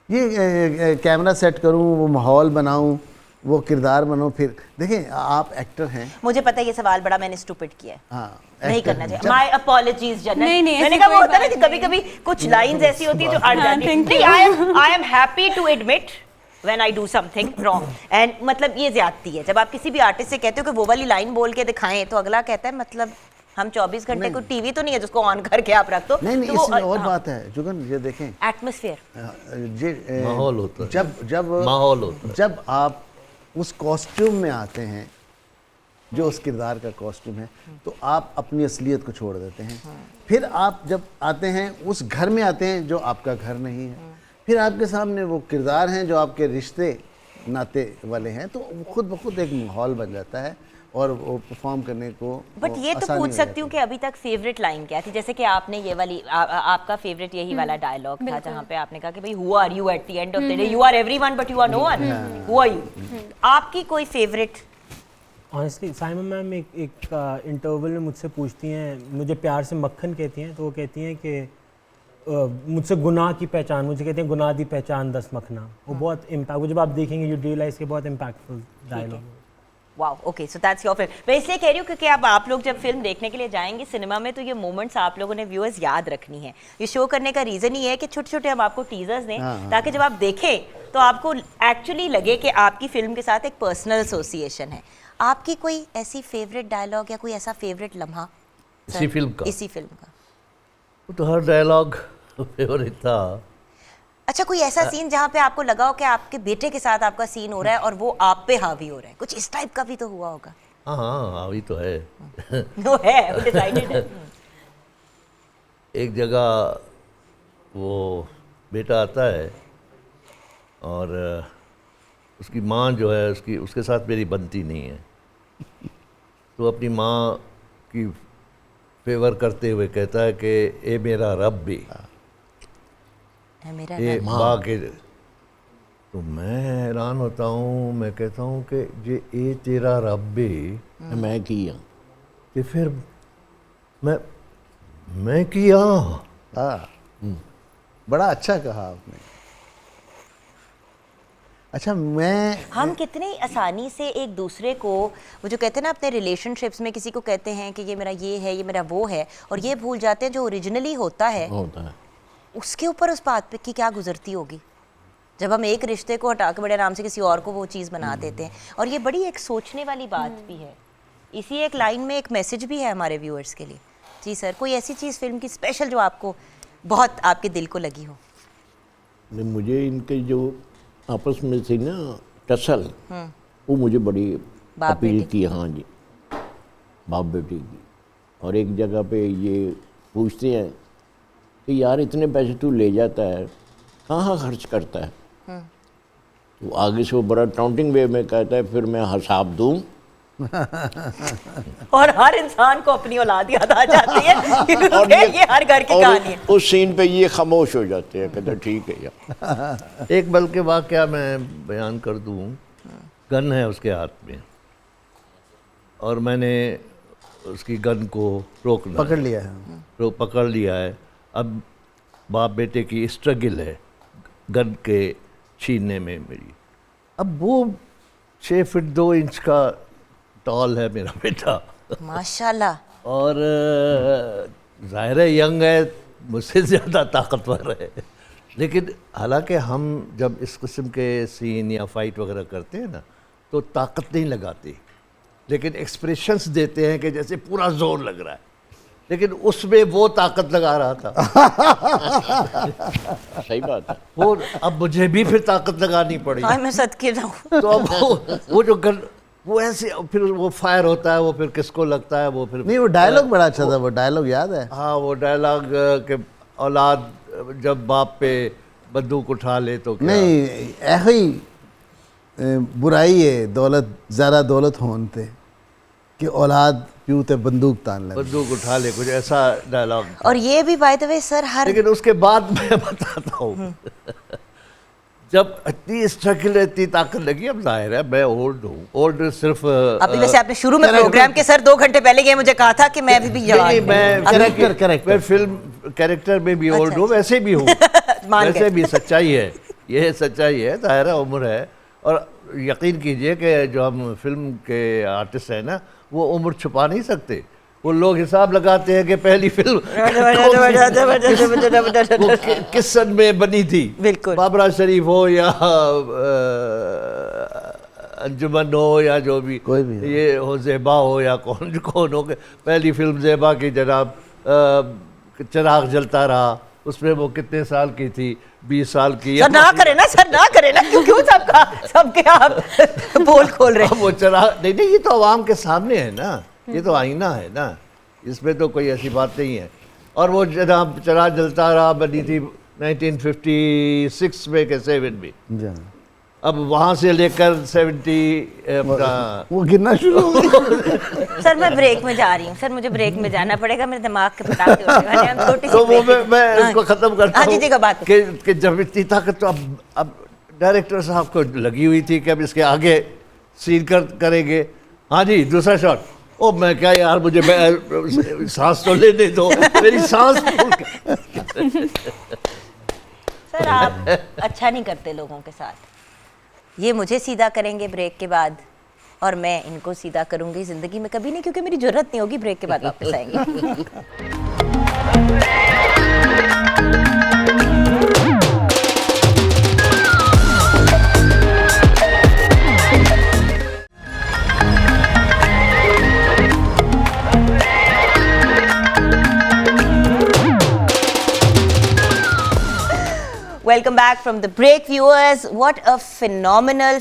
ये कैमरा सेट करूं, वो माहौल बनाऊं, वो किरदार बनाऊं, फिर देखें आप एक्टर हैं।
मुझे पता है ये सवाल बड़ा मैंने स्टूपिड किया है।
हाँ,
नहीं करना चाहिए। My apologies general.
नहीं,
मैंने कहा वो होता है ना कि कभी-कभी कुछ लाइंस ऐसी होती है जो अड़ जाती है। नहीं, I am happy to admit when I do something wrong, and मतलब ये ज्यादती है। जब आप किसी भी आर्टिस्ट से कहते हो कि वो वाली लाइन बोल के दिखाएं, तो अगला कहता है मतलब हम 24 घंटे को टीवी तो नहीं है जिसको ऑन करके आप रख दो।
नहीं,
तो
इसमें और बात है जुगन, ये देखें
एटमॉस्फेयर,
माहौल होता है।
जब
माहौल होता है।
जब आप उस कॉस्ट्यूम में आते हैं जो उस किरदार का कॉस्ट्यूम है, तो आप अपनी असलियत को छोड़ देते हैं। फिर आप जब आते हैं उस घर में आते हैं जो आपका घर नहीं है, फिर आपके सामने वो किरदार हैं जो आपके रिश्ते नाते वाले हैं, तो खुद ब खुद एक माहौल बन जाता है और वो परफॉर्म करने को।
बट ये तो पूछ सकती हूँ कि अभी तक फेवरेट लाइन क्या थी? जैसे कि आपने ये वाली आपका फेवरेट यही वाला डायलॉग था जहाँ पे आपने कहा कि भाई who are you at the end of the day, you are everyone but you are no one, who are you? आपकी कोई फेवरेट?
ऑनेस्टली साइमन मैम एक इंटरवल में मुझसे पूछती हैं, मुझे प्यार से मक्खन कहती हैं, तो वो कहती हैं कि मुझसे गुनाह की पहचान, मुझे कहते हैं गुनाह दी पहचान 10 मखना। वो बहुत इम्पैक्ट, जब आप देखेंगे यू रियलाइज के बहुत impactful dialogue.
Wow, okay, so that's your film. मैं इसलिए कह रही हूँ क्योंकि अब आप लोग जब फिल्म देखने के लिए जाएंगे सिनेमा में तो ये मोमेंट्स आप लोगों ने व्यूअर्स याद रखनी है। ये शो करने का रीज़न ही है कि छोटे छोटे हम आपको टीजर्स दें ताकि जब आप देखें तो आपको एक्चुअली लगे कि आपकी फिल्म के साथ एक पर्सनल एसोसिएशन है। आपकी कोई ऐसी फेवरेट डायलॉग या कोई ऐसा फेवरेट लम्हा
इसी फिल्म का?
इसी फिल्म का
वो तो हर डायलॉग फेवरेट था।
अच्छा, कोई ऐसा सीन जहाँ पे आपको लगा हो कि आपके बेटे के साथ आपका सीन हो रहा है और वो आप पे हावी हो रहा है, कुछ इस टाइप का भी तो हुआ होगा?
हाँ, अभी तो है।
वो है, वो डिसाइडेड है।
एक जगह वो बेटा आता है और उसकी माँ जो है उसके साथ मेरी बनती नहीं है, तो अपनी माँ की फेवर करते हुए कहता है कि ए मेरा रब भी,
मेरा
ये माँ के। तो मैं हैरान होता हूँ, मैं कहता हूँ कि ये ए तेरा रब भी
मैं किया,
कि फिर मैं किया।
हाँ, बड़ा अच्छा कहा आपने। अच्छा,
हम कितनी आसानी से एक दूसरे को, वो जो कहते हैं ना अपने रिलेशनशिप्स में किसी को कहते हैं कि ये मेरा ये है, ये मेरा वो है, और ये भूल जाते हैं जो ओरिजिनली होता है उसके ऊपर उस बात पे की क्या गुजरती होगी जब हम एक रिश्ते को हटा के बड़े आराम से किसी और को वो चीज़ बना देते हैं। और ये बड़ी एक सोचने वाली बात भी है। इसी एक लाइन में एक मैसेज भी है हमारे व्यूअर्स के लिए। जी सर, कोई ऐसी चीज़ फिल्म की स्पेशल जो आपको बहुत आपके दिल को लगी हो?
मुझे इनके जो आपस में थी ना टसल, वो मुझे बड़ी अपील की। हाँ जी, बाप बेटी की। और एक जगह पे ये पूछते हैं कि यार इतने पैसे तू ले जाता है, कहाँ खर्च करता है? तो आगे से वो बड़ा टाउंटिंग वे में कहता है फिर मैं हिसाब दूँ।
और हर इंसान को अपनी औलाद याद आ जाती है। और ये हर घर की कहानी है।
उस सीन पे ये खामोश हो जाते हैं, कहते ठीक है यार।
एक बल्कि वाकया मैं बयान कर दूं। गन है उसके हाथ में और मैंने उसकी गन को
पकड़ लिया है।
पकड़ लिया है। अब बाप बेटे की स्ट्रगल है गन के छीनने में मेरी। अब वो 6 फीट 2 इंच का टॉल है मेरा बेटा,
माशाल्लाह।
और ज़ाहिर है यंग है, मुझसे ज़्यादा ताकतवर है। लेकिन हालांकि हम जब इस किस्म के सीन या फाइट वगैरह करते हैं ना तो ताकत नहीं लगाते, लेकिन एक्सप्रेशंस देते हैं कि जैसे पूरा जोर लग रहा है, लेकिन उसमें वो ताकत लगा रहा था।
सही बात है।
वो अब मुझे भी फिर ताकत लगानी पड़ी।
मैं सदके जाऊं।
तो अब वो जो गन वो ऐसे फिर वो फायर होता है, वो फिर किसको लगता है, वो फिर
नहीं, वो डायलॉग बड़ा अच्छा था। वो डायलॉग याद है?
हाँ, वो डायलॉग के औलाद जब बाप पे बंदूक उठा ले तो क्या?
नहीं, ऐसे ही बुराई है दौलत ज़्यादा दौलत होने ते कि औलाद प्यू ते बंदूक तान ले,
बंदूक उठा ले, कुछ ऐसा डायलॉग।
और ये भी बाय द वे सर हर,
लेकिन उसके बाद मैं बताता हूँ जब इतनी स्ट्रगल इतनी ताकत लगी, अब जाहिर है मैं ओल्ड हूँ। ओल्ड सिर्फ
अभी वैसे आपने शुरू में प्रोग्राम के सर 2 घंटे पहले ये मुझे कहा था कि मैं अभी भी जवान हूं।
मैं फिल्म कैरेक्टर में भी ओल्ड हूँ, वैसे भी हूँ। वैसे भी सच्चाई है, ये सच्चाई है। जाहिर है उम्र है, और यकीन कीजिए कि जो हम फिल्म के आर्टिस्ट हैं ना, वो उम्र छुपा नहीं सकते। वो लोग हिसाब लगाते हैं कि पहली फिल्म किस सन में बनी थी,
बिल्कुल
बाबरा शरीफ हो या अंजुमन हो या जो भी,
कोई भी
ये हो, ज़ेबा हो या कौन हो। पहली फिल्म ज़ेबा की जनाब चिराग जलता रहा, उसमें वो कितने साल की थी? 20 साल की।
सर ना करे ना, सर ना करे ना, क्यों सबके आप बोल खोल रहे हैं?
वो चिराग नहीं, ये तो आवाम के सामने है ना, ये तो आईना है ना, इसमें तो कोई ऐसी बात नहीं है। और वो जनाब चिराग जलता रहा बनी थी 1956 में के 7 में। अब वहाँ से लेकर 70
वो गिरना शुरू हो गया।
सर मैं ब्रेक में जा रही हूँ, सर मुझे ब्रेक में जाना पड़ेगा, मेरे दिमाग के पटाखे उड़ने वाले हैं। छोटी सी
तो वो मैं उसको ख़त्म करता हूँ।
जी बात
कि जब इतनी ताकत, तो अब डायरेक्टर साहब को लगी हुई थी कि अब इसके आगे सीन करेंगे। हाँ जी, दूसरा शॉट। ओ मैं क्या यार, मुझे सांस तो लेने दो, मेरी सांस।
सर आप अच्छा नहीं करते लोगों के साथ, ये मुझे सीधा करेंगे ब्रेक के बाद, और मैं इनको सीधा करूँगी ज़िंदगी में कभी नहीं, क्योंकि मेरी ज़रूरत नहीं होगी। ब्रेक के बाद वापस आएंगे। Welcome back from the break viewers. What a phenomenal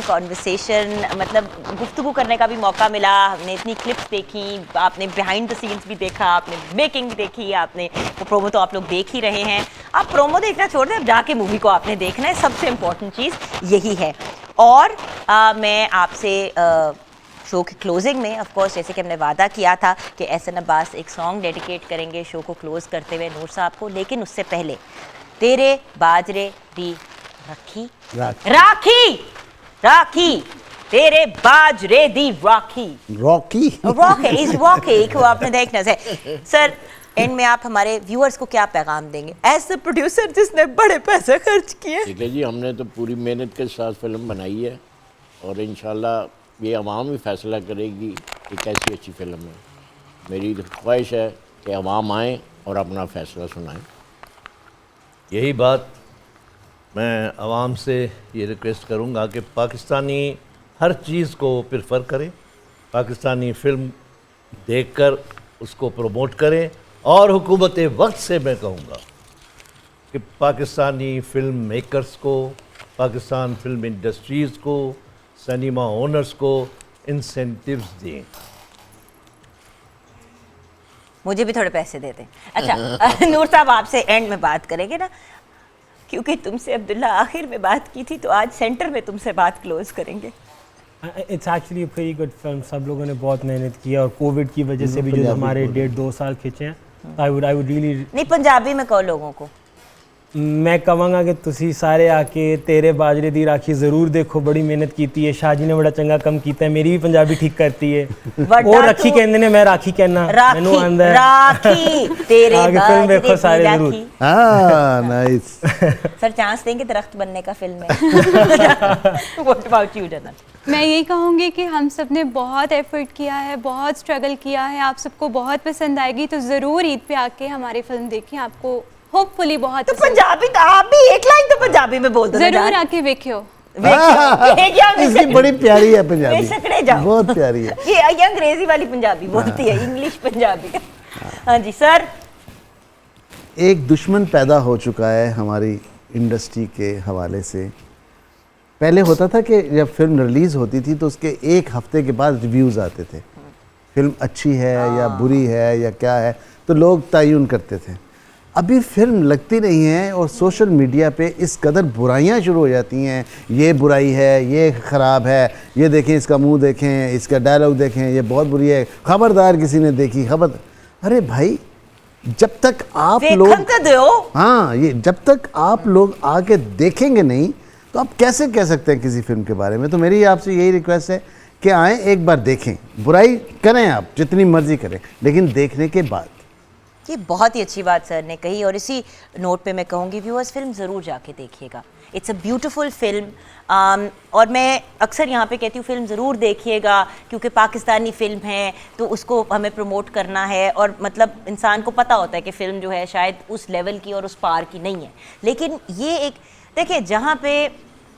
conversation. मतलब गुफ्तगू करने का भी मौका मिला, हमने इतनी क्लिप्स देखी, आपने बिहाइंड द सीन्स भी देखा, आपने मेकिंग भी देखी, आपने वो प्रोमो तो आप लोग देख ही रहे हैं। आप प्रोमो देखना छोड़ दें, अब जाके मूवी को आपने देखना है, सबसे इम्पोर्टेंट चीज़ यही है। और मैं आपसे शो की क्लोजिंग में ऑफ कोर्स जैसे कि हमने वादा किया था कि एहसन अब्बास एक सॉन्ग डेडिकेट करेंगे शो को क्लोज करते हुए नूर साहब को, लेकिन उससे पहले तेरे बाजरे दी राखी तेरे बाजरे दी राखी
रॉकी
इज रॉकी को आपने देखना है। सर एंड में आप हमारे व्यूअर्स को क्या पैगाम देंगे एज द प्रोड्यूसर जिसने बड़े पैसे खर्च किए?
ठीक है जी, हमने तो पूरी मेहनत के साथ फिल्म बनाई है और इंशाल्लाह ये अवाम ही फैसला करेगी कि कैसी अच्छी फिल्म है। मेरी ख्वाहिश है कि अवाम आएँ और अपना फैसला सुनाएं।
यही बात मैं आवाम से ये रिक्वेस्ट करूँगा कि पाकिस्तानी हर चीज़ को प्रेफर करें, पाकिस्तानी फ़िल्म देखकर उसको प्रमोट करें। और हुकूमत वक्त से मैं कहूँगा कि पाकिस्तानी फ़िल्म मेकर्स को, पाकिस्तान फ़िल्म इंडस्ट्रीज़ को, सिनेमा ओनर्स को इंसेंटिव्स दें।
मुझे भी थोड़े पैसे दे दें। अच्छा नूर साहब आपसे एंड में बात करेंगे ना, क्योंकि तुमसे अब्दुल्ला आखिर में बात की थी, तो आज सेंटर में तुमसे बात क्लोज करेंगे।
It's actually very good film. सब लोगों ने बहुत मेहनत की है और कोविड की वजह से भी जो हमारे 1.5-2 साल खींचे हैं, आई वुड रियली
नहीं पंजाबी में कहो लोगों को।
मैं कहूँगा कि तुसी सारे आके तेरे बाजरे दी राखी जरूर देखो, बड़ी मेहनत कीती है। शाह जी ने बड़ा चंगा कम कीता है, मेरी भी पंजाबी ठीक करती है। वो राखी कहते ने, मैं राखी कहना, मैनू आंदा है
राखी तेरे
आगे फिल्म देखो सारे जरूर।
नाइस।
सर चांस देंगे दरख्त बनने का फिल्म में। व्हाट अबाउट यू जनत?
मैं यही कहूँगी कि हम सब ने बहुत एफर्ट किया है, बहुत स्ट्रगल किया है, आप सबको बहुत पसंद आएगी, तो ज़रूर ईद पे आके हमारी फिल्म देखें, आपको होपफुली बहुत
तो पंजाबी तो आप भी एक लाइन तो पंजाबी में बोल दो ना
ज़रूर
जान।
आके देखियो।
इसकी बड़ी प्यारी है पंजाबी,
बेशकड़े जाओ।
बहुत प्यारी है।
ये अंग्रेजी वाली पंजाबी बोलती है, इंग्लिश पंजाबी। हाँ जी सर।
एक दुश्मन पैदा हो चुका है हमारी इंडस्ट्री के हवाले से। पहले होता था कि जब फिल्म रिलीज़ होती थी तो उसके एक हफ्ते के बाद रिव्यूज़ आते थे, फिल्म अच्छी है या बुरी है या क्या है, तो लोग तयन करते थे। अभी फिल्म लगती नहीं है और सोशल मीडिया पे इस कदर बुराइयां शुरू हो जाती हैं, ये बुराई है, ये ख़राब है, ये देखें इसका मुंह देखें, इसका डायलॉग देखें, ये बहुत बुरी है, खबरदार किसी ने देखी खबर। अरे भाई जब तक आप लोग हाँ ये जब तक आप लोग आके देखेंगे नहीं तो आप कैसे कह सकते हैं किसी फिल्म के बारे में। तो मेरी आपसे यही रिक्वेस्ट है कि आएँ एक बार देखें, बुराई करें आप जितनी मर्जी करें, लेकिन देखने के बाद।
ये बहुत ही अच्छी बात सर ने कही, और इसी नोट पे मैं कहूँगी व्यूअर्स फिल्म ज़रूर जाके देखिएगा। It's a beautiful film. और मैं अक्सर यहाँ पे कहती हूँ फिल्म ज़रूर देखिएगा, क्योंकि पाकिस्तानी फ़िल्म है तो उसको हमें प्रमोट करना है, और मतलब इंसान को पता होता है कि फ़िल्म जो है शायद उस लेवल की और उस पार की नहीं है, लेकिन ये एक देखिए जहाँ पे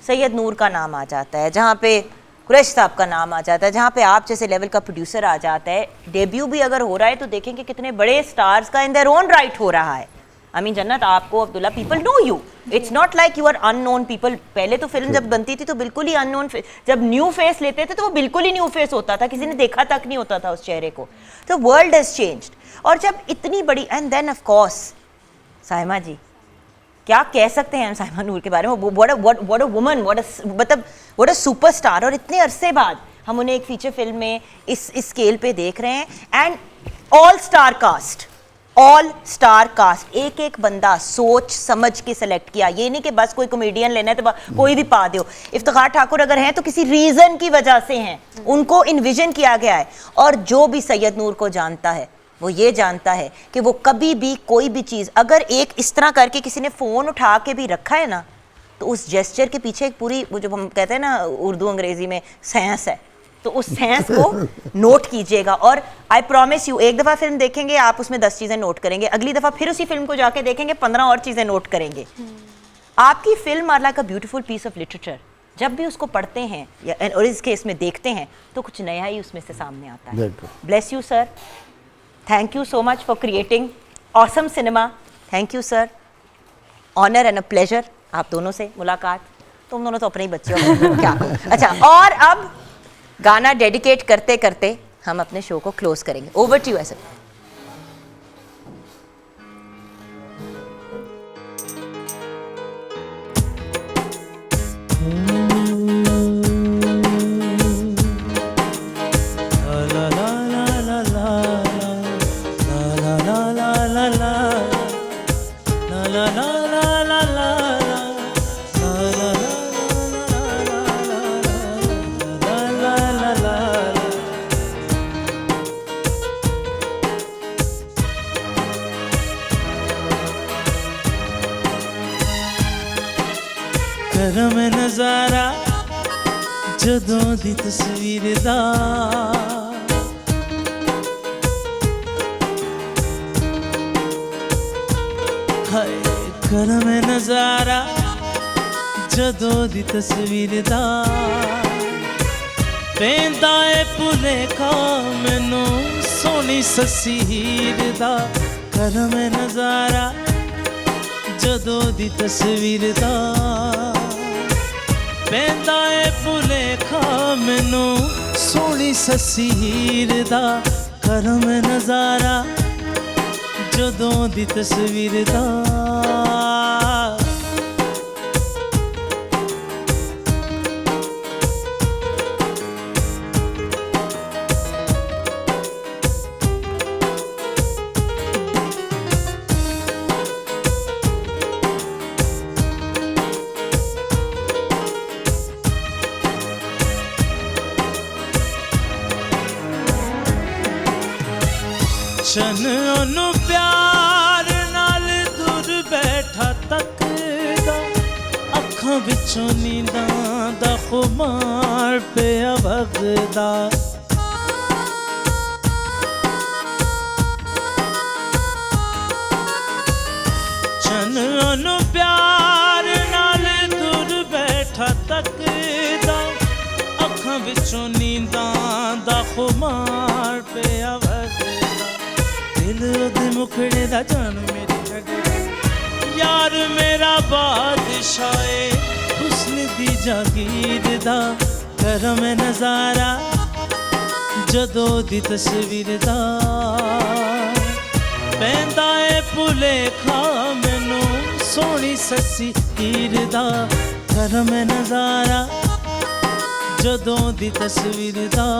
सैयद नूर का नाम आ जाता है, जहाँ पे कुरैश साहब का नाम आ जाता है, जहाँ पे आप जैसे लेवल का प्रोड्यूसर आ जाता है, डेब्यू भी अगर हो रहा है तो देखेंगे कितने बड़े स्टार्स का इन देयर ओन राइट हो रहा है। आई मीन जन्नत आपको Abdullah, people know you, it's not like you are unknown people. पहले तो फिल्म जब बनती थी तो बिल्कुल ही अननोन, जब न्यू फेस लेते थे तो वो बिल्कुल ही न्यू फेस होता था, किसी ने देखा तक नहीं होता था उस चेहरे को। तो वर्ल्ड हैज चेंज्ड, और जब इतनी बड़ी, and then of course Saima ji, क्या कह सकते हैं हम साइमा नूर के बारे में, what a woman, what a superstar. और इतने अरसे बाद हम उन्हें एक फीचर फिल्म में इस स्केल पे देख रहे हैं, एंड ऑल स्टार कास्ट, एक एक बंदा सोच समझ के सेलेक्ट किया। ये नहीं कि बस कोई कॉमेडियन लेना है तो कोई भी पा दो। इफ्तिखार ठाकुर अगर हैं तो किसी रीजन की वजह से हैं, उनको इन्विजन किया गया है। और जो भी सैयद नूर को जानता है वो ये जानता है कि वो कभी भी कोई भी चीज़ अगर एक इस तरह करके किसी ने फ़ोन उठा के भी रखा है ना, तो उस जेस्चर के पीछे एक पूरी, वो जो हम कहते हैं ना उर्दू अंग्रेज़ी में, साइंस है, तो उस सेंस को नोट कीजिएगा। और आई प्रॉमिस यू, एक दफ़ा फिल्म देखेंगे आप उसमें 10 चीज़ें नोट करेंगे, अगली दफ़ा फिर उसी फिल्म को जाके देखेंगे 15 और चीज़ें नोट करेंगे। आपकी film are like a beautiful piece of literature, जब भी उसको पढ़ते हैं या और इस केस में देखते हैं तो कुछ नया ही उसमें से सामने आता है। Bless you sir, thank you so much for creating awesome cinema. Thank you sir, honour and a pleasure आप दोनों से मुलाकात। तुम दोनों तो अपने ही बच्चे हो क्या। अच्छा, और अब गाना डेडिकेट करते करते हम अपने शो को क्लोज करेंगे। ओवर टू यू एसर।
करम नज़ारा जदों दी तस्वीर दा, हाय करम नज़ारा जदों दी तस्वीर दा, पैंदा ए भुलेखा मैनू सोनी सस्सी हीर दा। करम नज़ारा जदों दी तस्वीर दा, पैंदा ए भुलेखा मैनू सोनी सस्सी हीर दा। करम नज़ारा जदों दी तस्वीर दा। चन ओनू प्यार नाल दूर बैठा तकदा, अखां विचों नींदां दा खुमार पिया वगदा। चन ओनू प्यार नाल दूर बैठा तकदा, अखां विचों नींदां दा खुमार पिया वगदा। दिल दे मुखड़े दा जान मेरी छड़े, यार मेरा बादशाहे हुस्न दी जागीर दा। करम नज़ारा जदों दी तस्वीर दा, पैंदा ए भुलेखा मैनू सोनी सस्सी हीर दा। करम नज़ारा जदों दी तस्वीर दा।